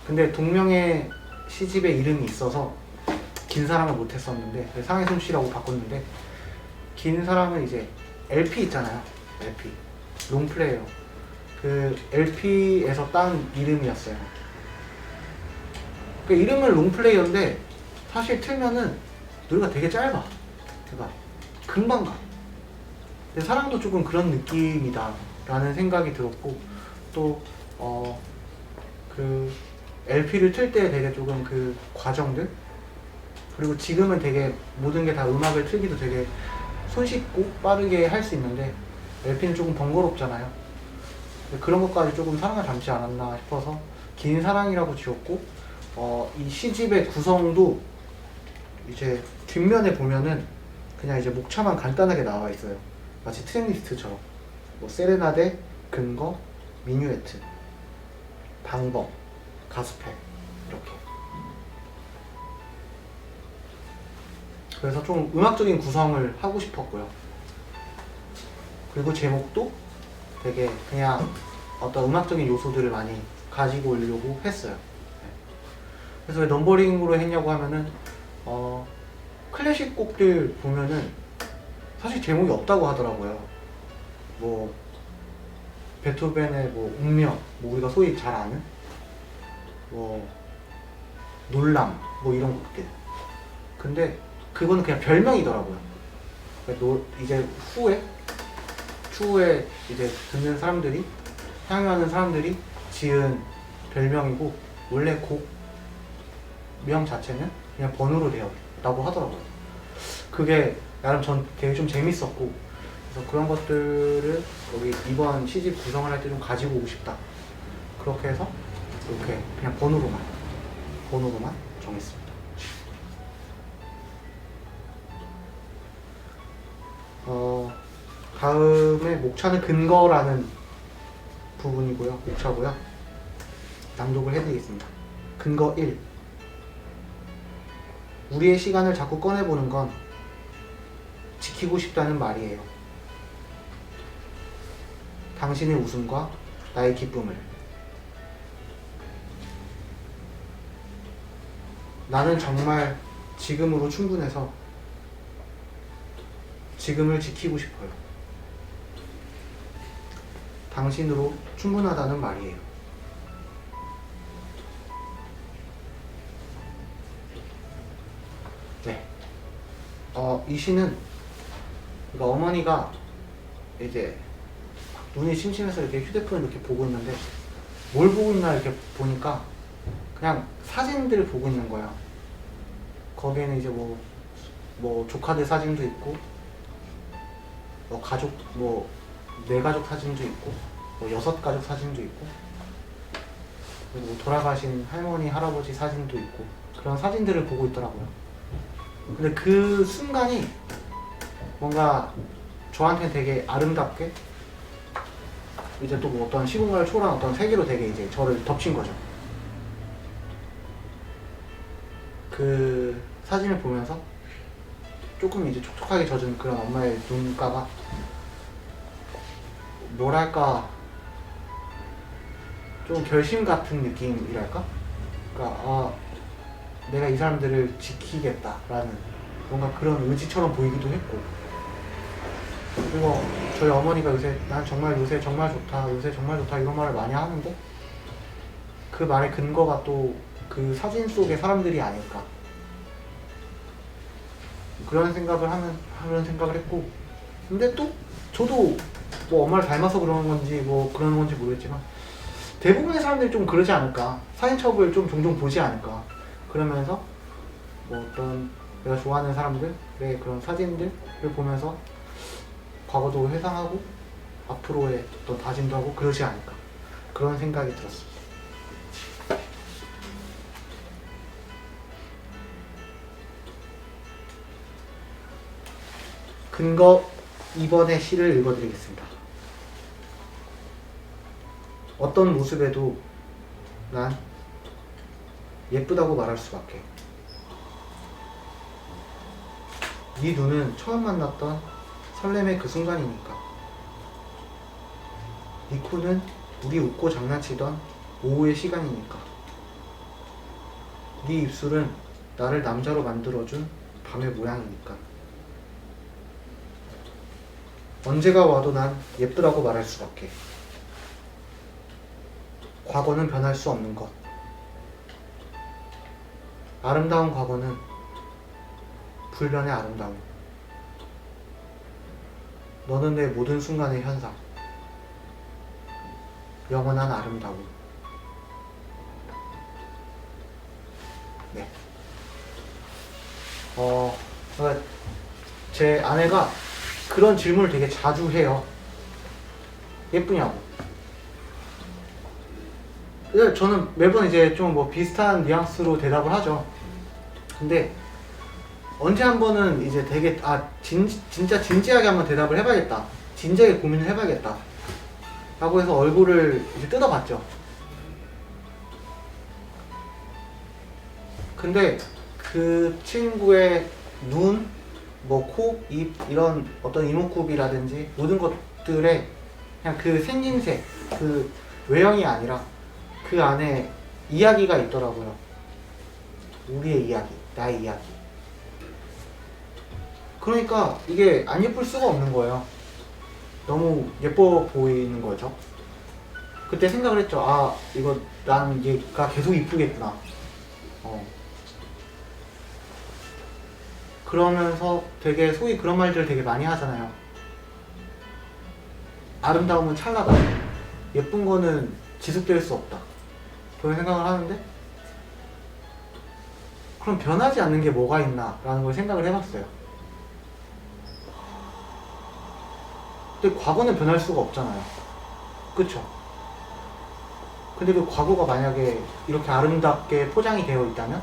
근데 동명의 시집의 이름이 있어서 긴 사랑을 못했었는데 사랑의 솜씨라고 바꿨는데 긴 사랑은 이제 LP 있잖아요. LP 롱플레이어 그 LP에서 딴 이름이었어요. 그 이름은 롱플레이어인데 사실 틀면은 노래가 되게 짧아. 제가 금방 가. 근데 사랑도 조금 그런 느낌이다 라는 생각이 들었고, 또 그 LP를 틀 때 되게 조금 그 과정들, 그리고 지금은 되게 모든 게 다 음악을 틀기도 되게 손쉽고 빠르게 할 수 있는데 LP는 조금 번거롭잖아요. 그런 것까지 조금 사랑을 담지 않았나 싶어서 긴 사랑이라고 지었고, 이 시집의 구성도 이제 뒷면에 보면은 그냥 이제 목차만 간단하게 나와 있어요. 마치 트랙리스트처럼. 뭐 세레나데, 근거, 미뉴에트, 방법, 가스펠 이렇게. 그래서 좀 음악적인 구성을 하고 싶었고요. 그리고 제목도 되게 그냥 어떤 음악적인 요소들을 많이 가지고 오려고 했어요. 네. 그래서 왜 넘버링으로 했냐고 하면은 클래식 곡들 보면은 사실 제목이 없다고 하더라고요. 뭐 베토벤의 뭐 운명, 뭐 우리가 소위 잘 아는 뭐 놀람, 뭐 이런 곡들. 근데 그거는 그냥 별명이더라고요. 이제 추후에 이제 듣는 사람들이, 향유하는 사람들이 지은 별명이고, 원래 곡명 자체는 그냥 번호로 되어 있다고 하더라고요. 그게 나름 전 되게 좀 재밌었고, 그래서 그런 것들을 여기 이번 시집 구성을 할 때 좀 가지고 오고 싶다. 그렇게 해서 이렇게 그냥 번호로만 정했습니다. 다음에 목차는 근거라는 부분이고요. 목차고요. 낭독을 해드리겠습니다. 근거 1. 우리의 시간을 자꾸 꺼내보는 건 지키고 싶다는 말이에요. 당신의 웃음과 나의 기쁨을. 나는 정말 지금으로 충분해서 지금을 지키고 싶어요. 당신으로 충분하다는 말이에요. 네. 이 시는 그러니까 어머니가 이제 눈이 심심해서 이렇게 휴대폰을 이렇게 보고 있는데 뭘 보고 있나 이렇게 보니까 그냥 사진들을 보고 있는 거야. 거기에는 이제 뭐 조카들 사진도 있고, 뭐 가족, 뭐 네 가족 사진도 있고, 뭐 6가족 사진도 있고, 그리고 뭐 돌아가신 할머니, 할아버지 사진도 있고, 그런 사진들을 보고 있더라고요. 근데 그 순간이 뭔가 저한테는 되게 아름답게, 이제 또 뭐 어떤 시공간을 초월한 어떤 세계로 되게 이제 저를 덮친 거죠. 그 사진을 보면서 조금 이제 촉촉하게 젖은 그런 엄마의 눈가가 뭐랄까 좀 결심 같은 느낌이랄까? 그러니까 내가 이 사람들을 지키겠다라는 뭔가 그런 의지처럼 보이기도 했고, 그리고 저희 어머니가 요새 난 정말 요새 정말 좋다, 요새 정말 좋다 이런 말을 많이 하는데 그 말의 근거가 또 그 사진 속의 사람들이 아닐까, 그런 생각을 했고, 근데 또 저도 뭐 엄마를 닮아서 그러는 건지 뭐 그러는 건지 모르겠지만 대부분의 사람들이 좀 그러지 않을까, 사진첩을 좀 종종 보지 않을까, 그러면서 뭐 어떤 내가 좋아하는 사람들의 그런 사진들을 보면서 과거도 회상하고 앞으로의 어떤 다짐도 하고 그러지 않을까, 그런 생각이 들었습니다. 근거 2번의 시를 읽어드리겠습니다. 어떤 모습에도 난 예쁘다고 말할 수밖에. 네 눈은 처음 만났던 설렘의 그 순간이니까. 네 코는 우리 웃고 장난치던 오후의 시간이니까. 네 입술은 나를 남자로 만들어준 밤의 모양이니까. 언제가 와도 난 예쁘다고 말할 수밖에. 과거는 변할 수 없는 것. 아름다운 과거는 불변의 아름다움. 너는 내 모든 순간의 현상. 영원한 아름다움. 네. 그러니까 제 아내가 그런 질문을 되게 자주 해요. 예쁘냐고. 근데 저는 매번 이제 좀 뭐 비슷한 뉘앙스로 대답을 하죠. 근데 언제 한 번은 이제 되게 진짜 진지하게 한번 대답을 해봐야겠다. 진지하게 고민을 해봐야겠다. 라고 해서 얼굴을 이제 뜯어봤죠. 근데 그 친구의 눈, 뭐 코, 입 이런 어떤 이목구비라든지 모든 것들에 그냥 그 생김새, 그 외형이 아니라 그 안에 이야기가 있더라고요. 우리의 이야기, 나의 이야기. 그러니까 이게 안 예쁠 수가 없는 거예요. 너무 예뻐 보이는 거죠. 그때 생각을 했죠. 아, 이거 난 얘가 계속 이쁘겠구나. 그러면서 되게 소위 그런 말들 되게 많이 하잖아요. 아름다움은 찰나다. 예쁜 거는 지속될 수 없다. 그런 생각을 하는데 그럼 변하지 않는 게 뭐가 있나 라는 걸 생각을 해봤어요. 근데 과거는 변할 수가 없잖아요. 그쵸? 근데 그 과거가 만약에 이렇게 아름답게 포장이 되어 있다면,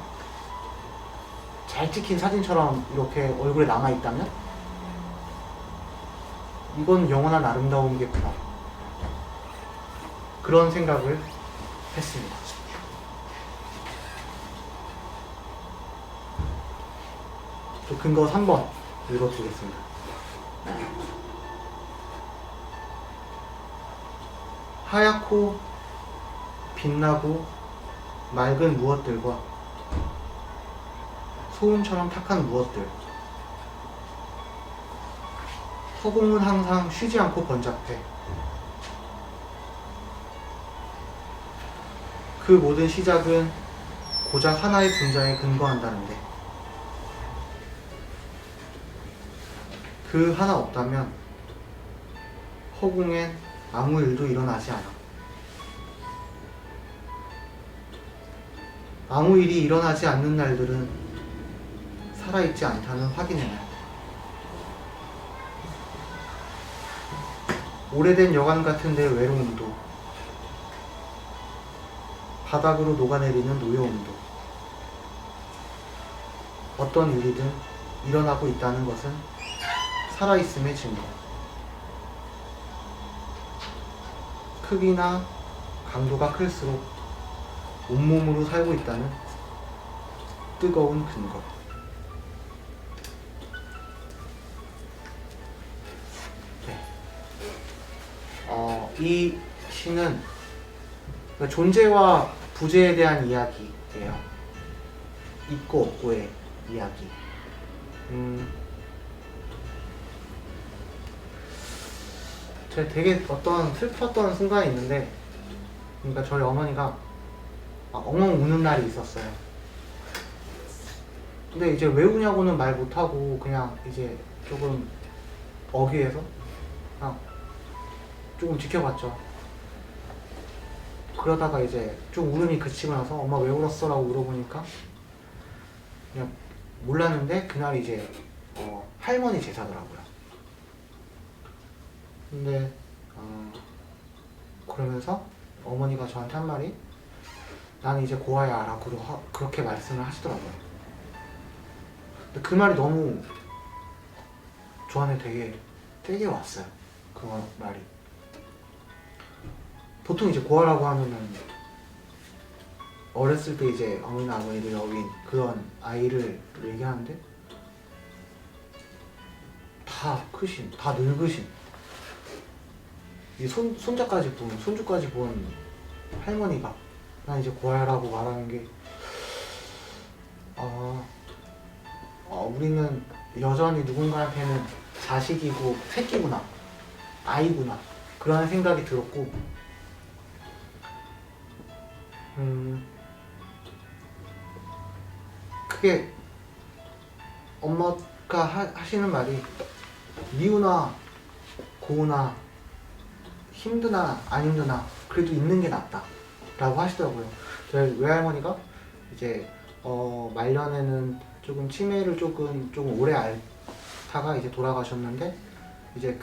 잘 찍힌 사진처럼 이렇게 얼굴에 남아있다면 이건 영원한 아름다움이겠구나. 그런 생각을 했습니다. 또 근거 3번 읽어드리겠습니다. 하얗고 빛나고 맑은 무엇들과 소음처럼 탁한 무엇들. 허공은 항상 쉬지 않고 번잡해. 그 모든 시작은 고작 하나의 분자에 근거한다는데, 그 하나 없다면 허공엔 아무 일도 일어나지 않아. 아무 일이 일어나지 않는 날들은 살아있지 않다는 확인의 날. 오래된 여관 같은 데 외로움도, 바닥으로 녹아내리는 노여움도, 어떤 일이든 일어나고 있다는 것은 살아있음의 증거. 크기나 강도가 클수록 온몸으로 살고 있다는 뜨거운 근거. 네. 이 시는 존재와 부재에 대한 이야기예요. 있고 없고의 이야기. 제가 되게 어떤 슬펐던 순간이 있는데, 그러니까 저희 어머니가 엉엉 우는 날이 있었어요. 근데 이제 왜 우냐고는 말 못하고 그냥 이제 조금 어귀해서 그냥 조금 지켜봤죠. 그러다가 이제 좀 울음이 그치고 나서 엄마 왜 울었어? 라고 물어보니까 그냥 몰랐는데 그날 이제 할머니 제사더라고요. 근데 그러면서 어머니가 저한테 한 말이, 나는 이제 고아야 라고 그렇게 말씀을 하시더라고요. 근데 그 말이 너무 저한테 되게 세게 왔어요. 그 말이. 보통 이제 고아라고 하면은 어렸을 때 이제 어머니나 아버지를 여긴 그런 아이를 얘기하는데, 다 크신, 다 늙으신, 이 손자까지 본, 손주까지 본 할머니가 난 이제 고아라고 말하는 게, 우리는 여전히 누군가한테는 자식이고 새끼구나, 아이구나, 그런 생각이 들었고, 크게 엄마가 하시는 말이 미우나 고우나 힘드나 안 힘드나 그래도 있는 게 낫다 라고 하시더라고요. 저희 외할머니가 이제 말년에는 조금 치매를 조금 오래 앓다가 이제 돌아가셨는데 이제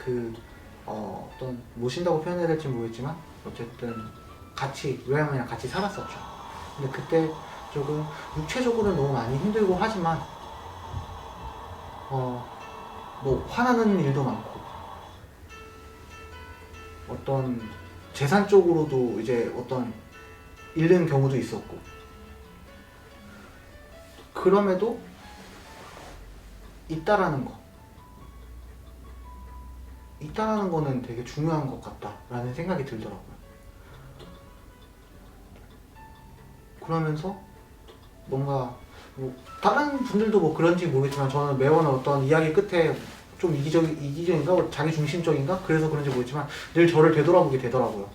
어떤 모신다고 표현해야 될지 모르겠지만 어쨌든 같이 외할머니랑 같이 살았었죠. 근데 그때 조금 육체적으로는 너무 많이 힘들고 하지만 뭐 화나는 일도 많고 어떤 재산 쪽으로도 이제 어떤 잃는 경우도 있었고 그럼에도 있다라는 거는 되게 중요한 것 같다라는 생각이 들더라고요. 그러면서 뭔가 뭐 다른 분들도 뭐 그런지 모르겠지만 저는 매번 어떤 이야기 끝에 좀 이기적인가 자기 중심적인가 그래서 그런지 모르겠지만 늘 저를 되돌아보게 되더라고요.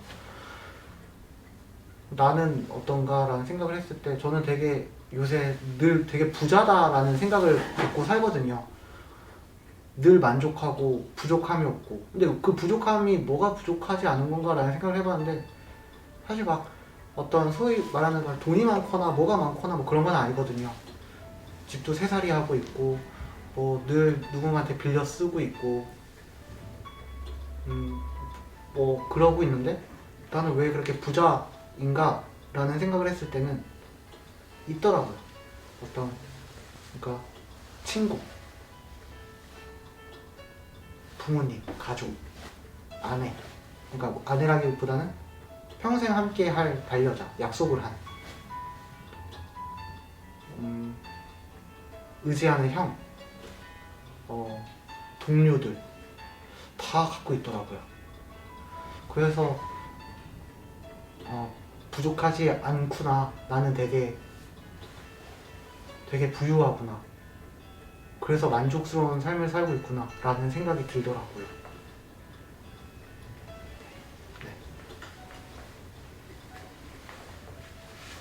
나는 어떤가라는 생각을 했을 때 저는 되게 요새 늘 되게 부자다라는 생각을 갖고 살거든요. 늘 만족하고 부족함이 없고 근데 그 부족함이 뭐가 부족하지 않은 건가라는 생각을 해봤는데 사실 막 어떤 소위 말하는 걸 돈이 많거나 뭐가 많거나 뭐 그런 건 아니거든요. 집도 새살이 하고 있고 뭐 늘 누군가한테 빌려 쓰고 있고 뭐 그러고 있는데 나는 왜 그렇게 부자인가 라는 생각을 했을 때는 있더라고요. 그러니까 친구, 부모님, 가족, 아내 그러니까 뭐 아내라기보다는 평생 함께 할 반려자, 약속을 한 의지하는 형, 동료들 다 갖고 있더라고요. 그래서 부족하지 않구나. 나는 되게 부유하구나. 그래서 만족스러운 삶을 살고 있구나 라는 생각이 들더라고요.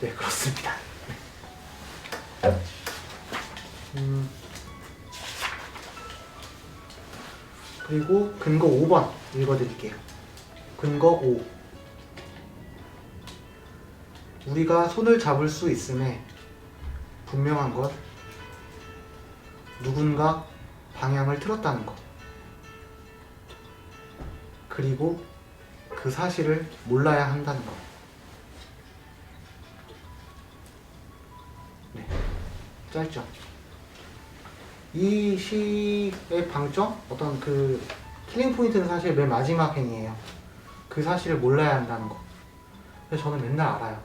네, 그렇습니다. 그리고 근거 5번 읽어드릴게요. 근거 5. 우리가 손을 잡을 수 있음에 분명한 것, 누군가 방향을 틀었다는 것, 그리고 그 사실을 몰라야 한다는 것. 네, 짧죠? 이 시의 방점? 어떤 킬링 포인트는 사실 맨 마지막 행이에요. 그 사실을 몰라야 한다는 거. 그래서 저는 맨날 알아요.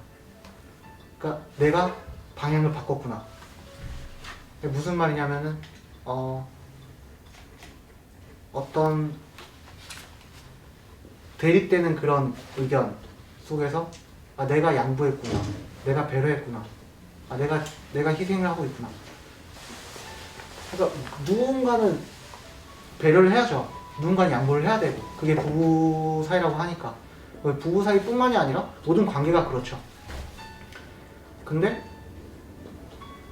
그러니까 내가 방향을 바꿨구나. 무슨 말이냐면은 어떤 대립되는 그런 의견 속에서 내가 양보했구나, 내가 배려했구나, 내가 희생을 하고 있구나. 그러니까 누군가는 배려를 해야죠. 누군가는 양보를 해야 되고 그게 부부 사이라고 하니까 부부 사이뿐만이 아니라 모든 관계가 그렇죠. 근데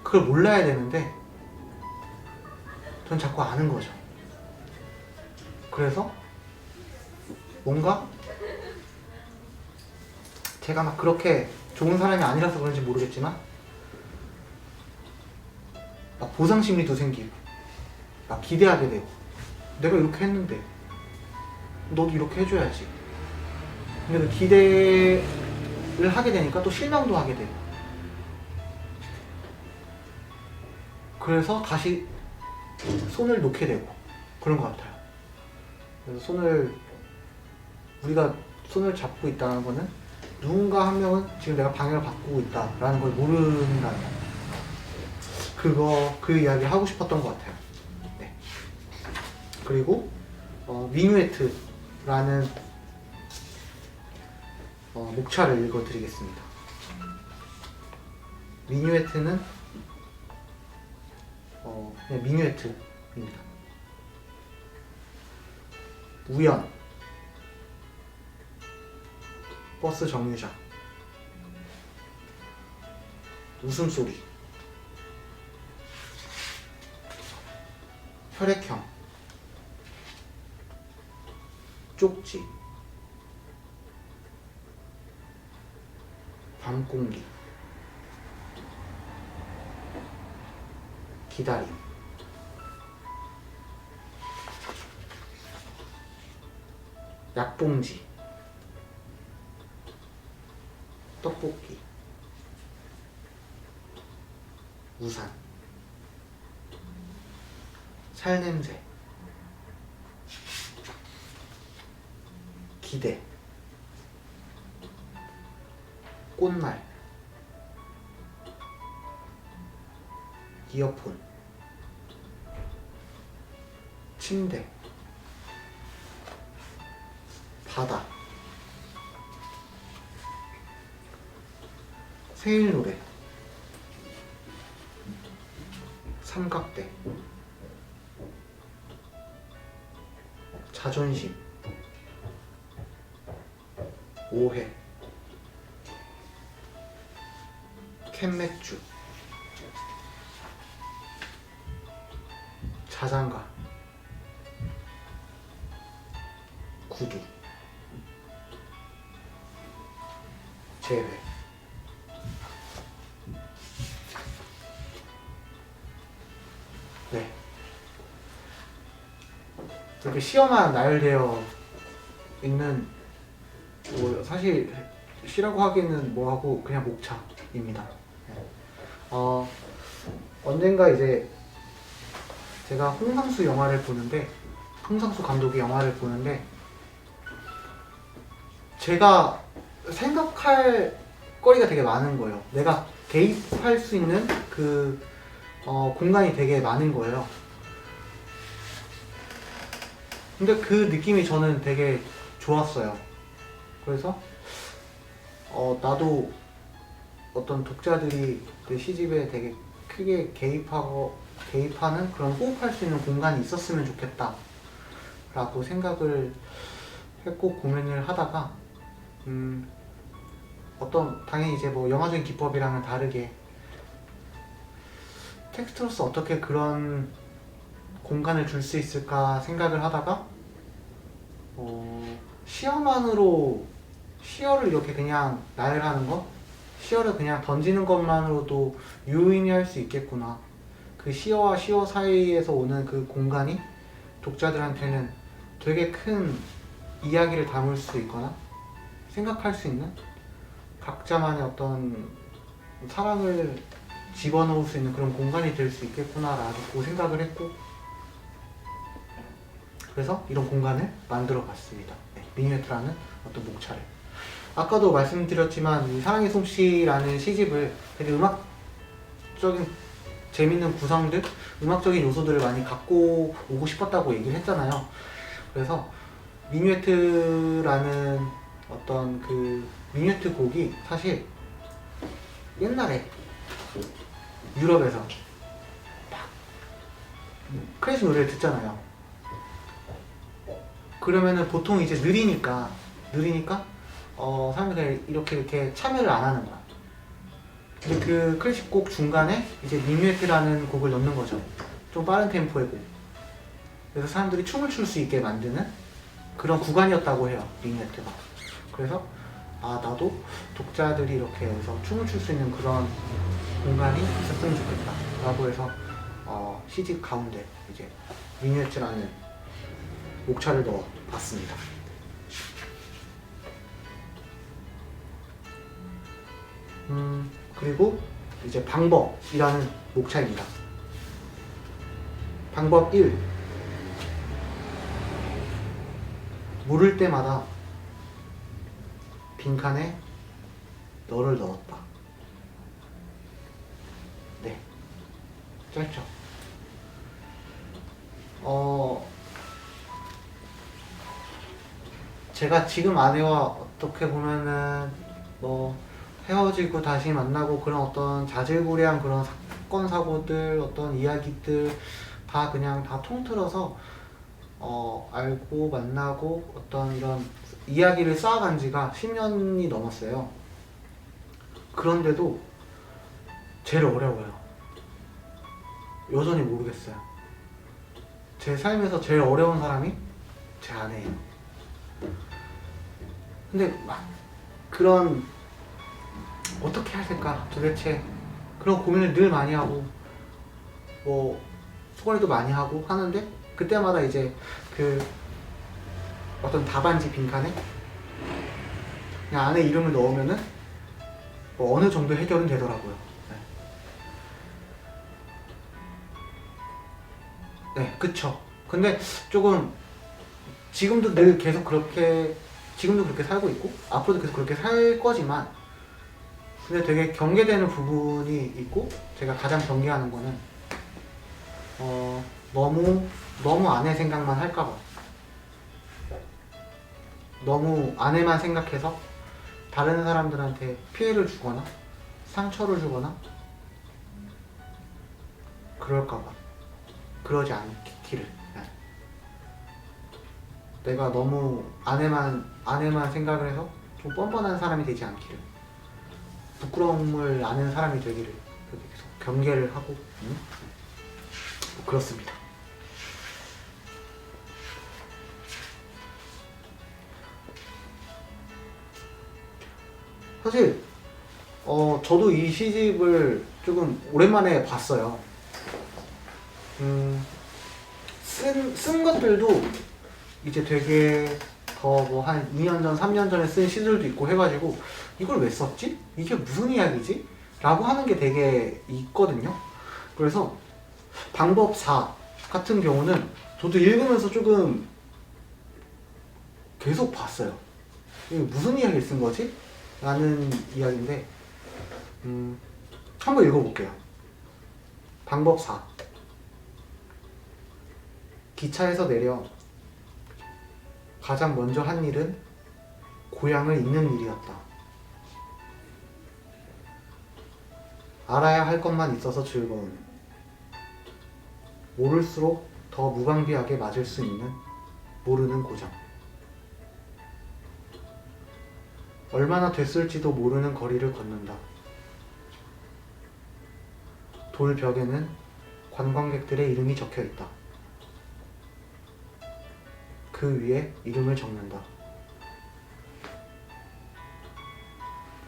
그걸 몰라야 되는데 전 자꾸 아는 거죠. 그래서 뭔가 제가 막 그렇게 좋은 사람이 아니라서 그런지 모르겠지만 막 보상 심리도 생기고 막 기대하게 되고 내가 이렇게 했는데 너도 이렇게 해줘야지. 근데 그 기대를 하게 되니까 또 실망도 하게 되고 그래서 다시 손을 놓게 되고 그런 것 같아요. 그래서 우리가 손을 잡고 있다는 거는 누군가 한 명은 지금 내가 방향을 바꾸고 있다라는 걸 모른다는 그 이야기 하고 싶었던 것 같아요. 네. 그리고 미뉴에트라는 목차를 읽어드리겠습니다. 미뉴에트는 그냥 미뉴에트입니다. 우연, 버스 정류장, 웃음소리, 혈액형, 쪽지, 밤공기, 기다림, 약봉지, 떡볶이, 우산, 살냄새, 기대, 꽃말, 이어폰, 침대, 바다, 생일 노래, 삼각대, 자존심, 오해, 캔맥주, 자장가, 구두, 재회. 네. 이렇게 시험만 나열되어 있는, 뭐 사실 시라고 하기에는 뭐하고 그냥 목차입니다. 네. 언젠가 이제 제가 홍상수 영화를 보는데, 홍상수 감독의 영화를 보는데, 제가 생각할 거리가 되게 많은 거예요. 내가 개입할 수 있는 그 공간이 되게 많은 거예요. 근데 그 느낌이 저는 되게 좋았어요. 그래서 나도 어떤 독자들이 내 시집에 되게 크게 개입하는 그런 호흡할 수 있는 공간이 있었으면 좋겠다 라고 생각을 했고, 고민을 하다가 당연히 이제 뭐 영화적인 기법이랑은 다르게 텍스트로서 어떻게 그런 공간을 줄 수 있을까 생각을 하다가 시어를 이렇게 그냥 나열하는 거, 시어를 그냥 던지는 것만으로도 유의미할 수 있겠구나. 그 시어와 시어 사이에서 오는 그 공간이 독자들한테는 되게 큰 이야기를 담을 수 있거나 생각할 수 있는 각자만의 어떤 사랑을 집어넣을 수 있는 그런 공간이 될 수 있겠구나라고 생각을 했고, 그래서 이런 공간을 만들어 봤습니다. 네, 미니매트라는 어떤 목차를. 아까도 말씀드렸지만 이 사랑의 솜씨라는 시집을 되게 음악적인 재밌는 구성들, 음악적인 요소들을 많이 갖고 오고 싶었다고 얘기를 했잖아요. 그래서 미니매트라는 어떤 그 미니매트 곡이 사실 옛날에 유럽에서 막 클래식 노래를 듣잖아요. 그러면은 보통 이제 느리니까 사람들이 이렇게 참여를 안 하는 거야. 근데 그 클래식 곡 중간에 이제 미니매트라는 곡을 넣는 거죠. 좀 빠른 템포의 곡. 그래서 사람들이 춤을 출 수 있게 만드는 그런 구간이었다고 해요, 미니매트가. 그래서 나도 독자들이 이렇게 여기서 춤을 출 수 있는 그런 공간이 있었으면 좋겠다 라고 해서 시집 가운데 이제 미니매트라는 목차를 넣어 봤습니다. 그리고 이제 방법이라는 목차입니다. 방법 1. 물을 때마다 빈칸에 너를 넣었다. 네, 짧죠? 제가 지금 아내와 어떻게 보면은 뭐 헤어지고 다시 만나고 그런 어떤 자질구레한 그런 사건 사고들, 어떤 이야기들 다 그냥 다 통틀어서 알고 만나고 어떤 이런 이야기를 쌓아간 지가 10년이 넘었어요. 그런데도 제일 어려워요. 여전히 모르겠어요. 제 삶에서 제일 어려운 사람이 제 아내예요. 근데 막 그런 어떻게 해야 될까 도대체 그런 고민을 늘 많이 하고 뭐 소갈이도 많이 하고 하는데 그때마다 이제 그 어떤 답안지 빈칸에 그냥 안에 이름을 넣으면은 뭐 어느 정도 해결은 되더라고요. 네, 그쵸. 근데 조금 지금도 늘 계속 그렇게 지금도 그렇게 살고 있고 앞으로도 계속 그렇게 살 거지만 근데 되게 경계되는 부분이 있고 제가 가장 경계하는 거는 너무 아내 생각만 할까봐 너무 아내만 생각해서 다른 사람들한테 피해를 주거나 상처를 주거나 그럴까봐 그러지 않기를. 네. 내가 너무 아내만 생각을 해서 좀 뻔뻔한 사람이 되지 않기를 부끄러움을 아는 사람이 되기를 그렇게 계속 경계를 하고 그렇습니다. 사실 저도 이 시집을 조금 오랜만에 봤어요. 쓴 것들도 이제 되게 더 뭐 한 2년 전, 3년 전에 쓴 시들도 있고 해가지고 이걸 왜 썼지? 이게 무슨 이야기지? 라고 하는 게 되게 있거든요. 그래서 방법 4 같은 경우는 저도 읽으면서 조금 계속 봤어요. 이게 무슨 이야기를 쓴 거지? 라는 이야기인데 한번 읽어볼게요. 방법 4 기차에서 내려 가장 먼저 한 일은 고향을 잊는 일이었다. 알아야 할 것만 있어서 즐거운 모를수록 더 무방비하게 맞을 수 있는 모르는 고장 얼마나 됐을지도 모르는 거리를 걷는다. 돌벽에는 관광객들의 이름이 적혀있다. 그 위에 이름을 적는다.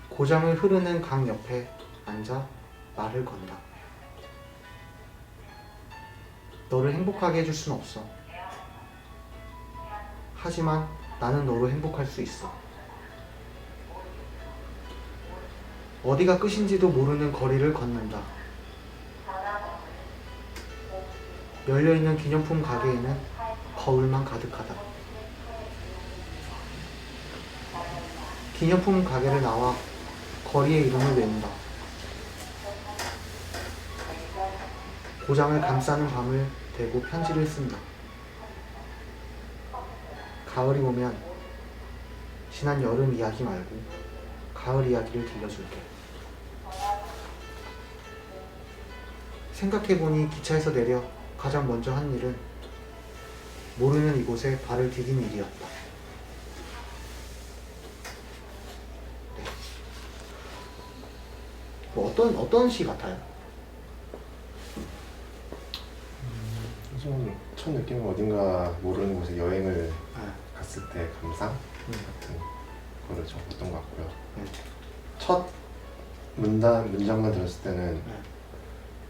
고장을 흐르는 강 옆에 앉아 말을 건다. 너를 행복하게 해줄 순 없어. 하지만 나는 너로 행복할 수 있어. 어디가 끝인지도 모르는 거리를 걷는다. 열려있는 기념품 가게에는 거울만 가득하다. 기념품 가게를 나와 거리에 이름을 외운다. 고장을 감싸는 밤을 대고 편지를 쓴다. 가을이 오면 지난 여름 이야기 말고 가을 이야기를 들려줄게. 생각해보니 기차에서 내려 가장 먼저 한 일은 모르는 이곳에 발을 디딘 일이었다. 네. 뭐 어떤 시 같아요? 좀 첫 느낌은 어딘가 모르는 곳에 여행을 네. 갔을 때 감상 같은 거를 적었던 것 같고요. 네. 첫 문장만 들었을 때는 네.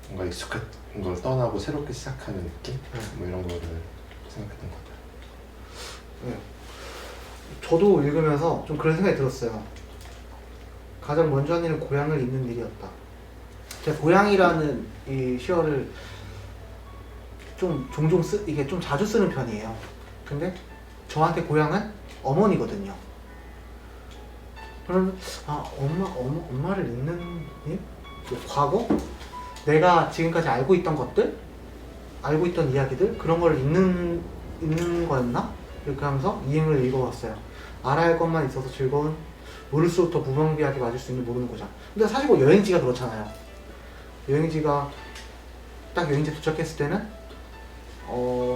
뭔가 익숙한 걸 떠나고 새롭게 시작하는 느낌? 네. 뭐 이런 거를 생각했던 것 같아요. 네. 저도 읽으면서 좀 그런 생각이 들었어요. 가장 먼저 한 일은 고향을 잊는 일이었다. 제가 고향이라는 이 시어를 좀 종종 이게 좀 자주 쓰는 편이에요. 근데 저한테 고향은 어머니거든요. 그러면 엄마를 잊는 일? 과거? 내가 지금까지 알고 있던 것들? 알고 있던 이야기들? 그런 걸 잊는 거였나? 이렇게 하면서 이행을 읽어봤어요. 알아야 할 것만 있어서 즐거운 모를수록 더 무방비하게 맞을 수 있는 모르는 고장. 근데 사실 뭐 여행지가 그렇잖아요. 여행지가 딱 여행지 도착했을 때는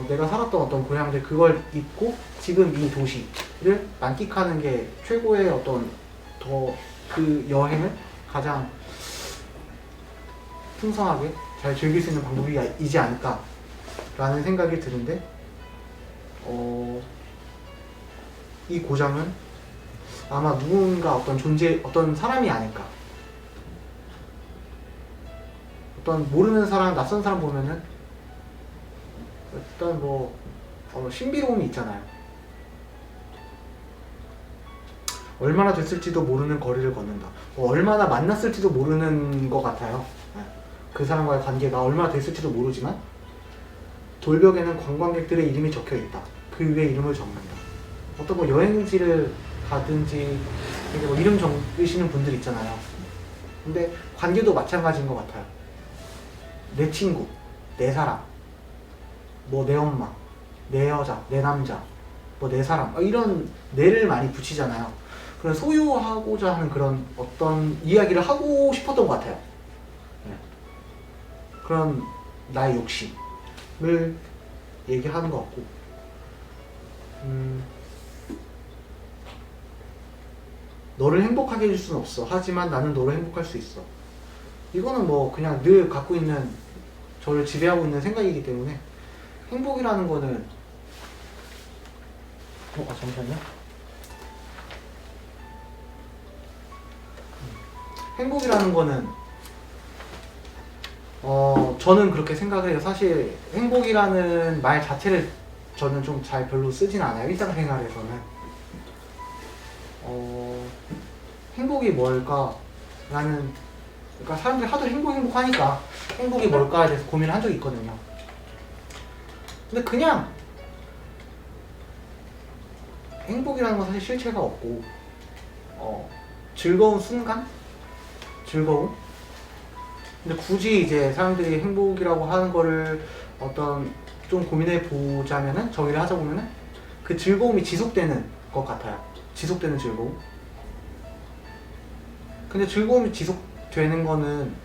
내가 살았던 어떤 고향들 그걸 잊고 지금 이 도시를 만끽하는 게 최고의 어떤 더 그 여행을 가장 풍성하게 잘 즐길 수 있는 방법이지 않을까 라는 생각이 드는데 이 고장은 아마 누군가 어떤 사람이 아닐까. 어떤 모르는 사람, 낯선 사람 보면은 일단 신비로움이 있잖아요. 얼마나 됐을지도 모르는 거리를 걷는다. 얼마나 만났을지도 모르는 것 같아요. 그 사람과의 관계가 얼마나 됐을지도 모르지만 돌벽에는 관광객들의 이름이 적혀 있다. 그 위에 이름을 적는다. 어떤 여행지를 가든지 이렇게 이름 적으시는 분들 있잖아요. 근데 관계도 마찬가지인 것 같아요. 내 친구, 내 사람, 내 엄마, 내 여자, 내 남자, 내 사람 이런 내를 많이 붙이잖아요. 그런 소유하고자 하는 그런 어떤 이야기를 하고 싶었던 것 같아요. 그런 나의 욕심을 얘기하는 것 같고, 너를 행복하게 해줄 수는 없어. 하지만 나는 너를 행복할 수 있어. 이거는 그냥 늘 갖고 있는, 저를 지배하고 있는 생각이기 때문에 행복이라는 거는 잠시만요. 행복이라는 거는 저는 그렇게 생각을 해요. 사실 행복이라는 말 자체를 저는 좀 잘 별로 쓰진 않아요. 일상생활에서는. 행복이 뭘까? 그러니까 사람들이 하도 행복하니까 행복이 뭘까에 대해서 고민을 한 적이 있거든요. 근데 그냥 행복이라는 건 사실 실체가 없고 즐거운 순간? 즐거움? 근데 굳이 이제 사람들이 행복이라고 하는 거를 좀 고민해 보자면은, 정의를 하자 보면은 그 즐거움이 지속되는 것 같아요. 지속되는 즐거움. 근데 즐거움이 지속되는 거는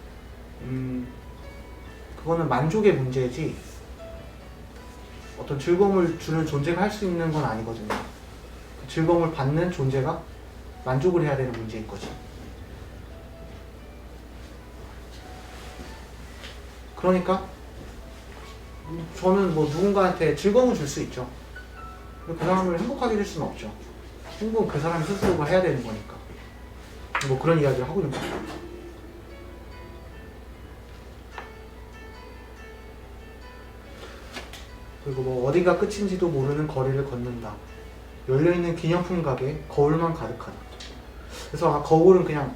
그거는 만족의 문제지 어떤 즐거움을 주는 존재가 할 수 있는 건 아니거든요. 그 즐거움을 받는 존재가 만족을 해야 되는 문제인 거지. 그러니까 저는 누군가한테 즐거움을 줄 수 있죠. 그 사람을 행복하게 해줄 수는 없죠. 행복은 그 사람이 스스로가 해야 되는 거니까. 그런 이야기를 하고 있는 거죠. 그리고 어디가 끝인지도 모르는 거리를 걷는다. 열려있는 기념품 가게, 거울만 가득하다. 그래서 거울은 그냥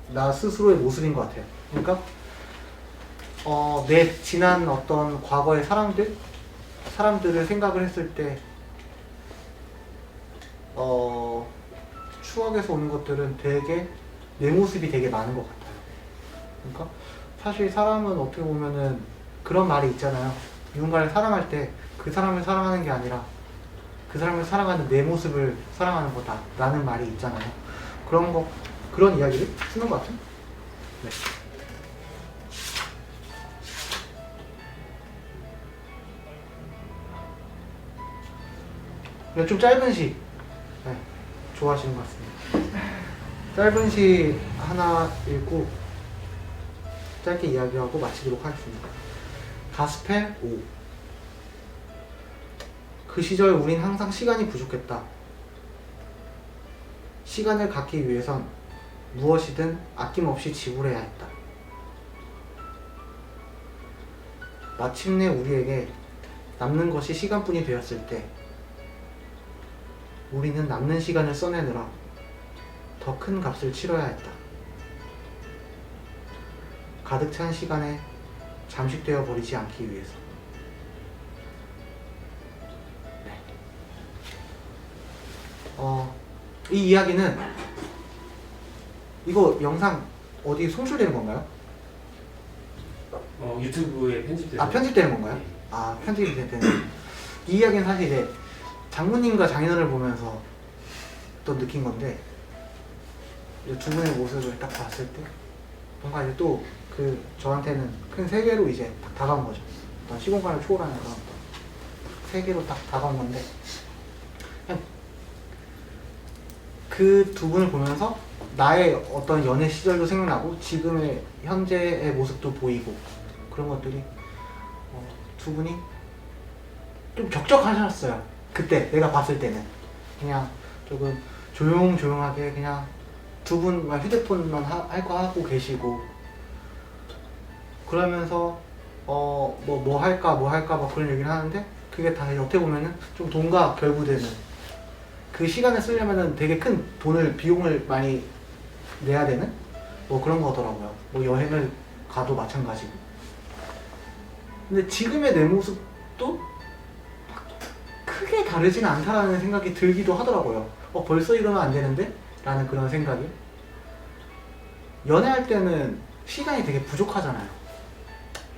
나 스스로의 모습인 것 같아요. 그러니까 내 지난 어떤 과거의 사람들을 생각을 했을 때 추억에서 오는 것들은 되게 내 모습이 되게 많은 것 같아요. 그러니까 사실 사람은 어떻게 보면은 그런 말이 있잖아요. 누군가를 사랑할 때 그 사람을 사랑하는 게 아니라 그 사람을 사랑하는 내 모습을 사랑하는 거다 라는 말이 있잖아요. 그런 이야기를 쓰는 것 같아요. 네. 근데 좀 짧은 시 좋아하시는 것 같습니다. 짧은 시 하나 읽고 짧게 이야기하고 마치도록 하겠습니다. 가스펠 5. 그 시절 우린 항상 시간이 부족했다. 시간을 갖기 위해선 무엇이든 아낌없이 지불해야 했다. 마침내 우리에게 남는 것이 시간뿐이 되었을 때 우리는 남는 시간을 써내느라 더 큰 값을 치러야 했다. 가득 찬 시간에 잠식되어 버리지 않기 위해서. 네. 이 이야기는 이거 영상 어디 송출되는 건가요? 유튜브에 편집돼서. 편집되는 건가요? 네. 편집이 되는. 이 이야기는 사실 이제 장모님과 장인어른을 보면서 또 느낀 건데, 두 분의 모습을 딱 봤을 때 뭔가 이제 또 저한테는 큰 세계로 이제 딱 다가온 거죠. 어떤 시공간을 초월하는 그런 세계로 딱 다가온 건데, 그냥 그 두 분을 보면서 나의 어떤 연애 시절도 생각나고 지금의 현재의 모습도 보이고, 그런 것들이 두 분이 좀 적적하셨어요. 그때 내가 봤을 때는 그냥 조금 조용조용하게 그냥 두 분만 휴대폰만 할 거 하고 계시고 그러면서 뭐 할까 막 그런 얘기를 하는데 그게 다 어떻게 보면은 좀 돈과 결부되는 그 시간을 쓰려면은 되게 큰 돈을 비용을 많이 내야 되는 뭐 그런 거더라고요. 뭐 여행을 가도 마찬가지고. 근데 지금의 내 모습도 막 크게 다르진 않다라는 생각이 들기도 하더라고요. 벌써 이러면 안 되는데? 라는 그런 생각이. 연애할 때는 시간이 되게 부족하잖아요.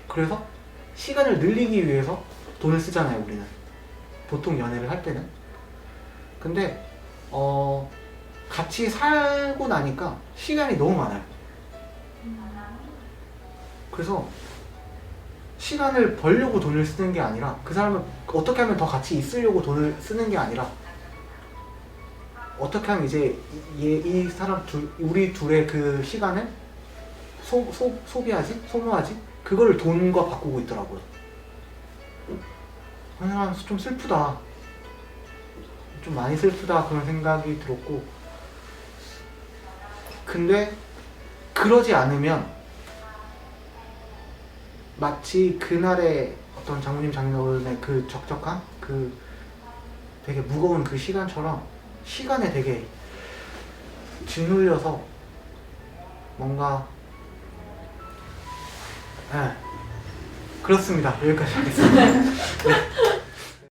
그래서 시간을 늘리기 위해서 돈을 쓰잖아요, 우리는. 보통 연애를 할 때는. 근데 같이 살고 나니까 시간이 너무 많아요. 그래서 시간을 벌려고 돈을 쓰는 게 아니라 그 사람을 어떻게 하면 더 같이 있으려고 돈을 쓰는 게 아니라 어떻게 하면 이제 이 사람 우리 둘의 그 시간을 소모하지? 그거를 돈과 바꾸고 있더라고요. 그냥 좀 슬프다. 좀 많이 슬프다 그런 생각이 들었고 근데 그러지 않으면 마치 그날의 어떤 장모님 장인어른의 그 적적한 그 되게 무거운 그 시간처럼 시간에 되게 짓눌려서 뭔가 그렇습니다. 여기까지 하겠습니다. 네.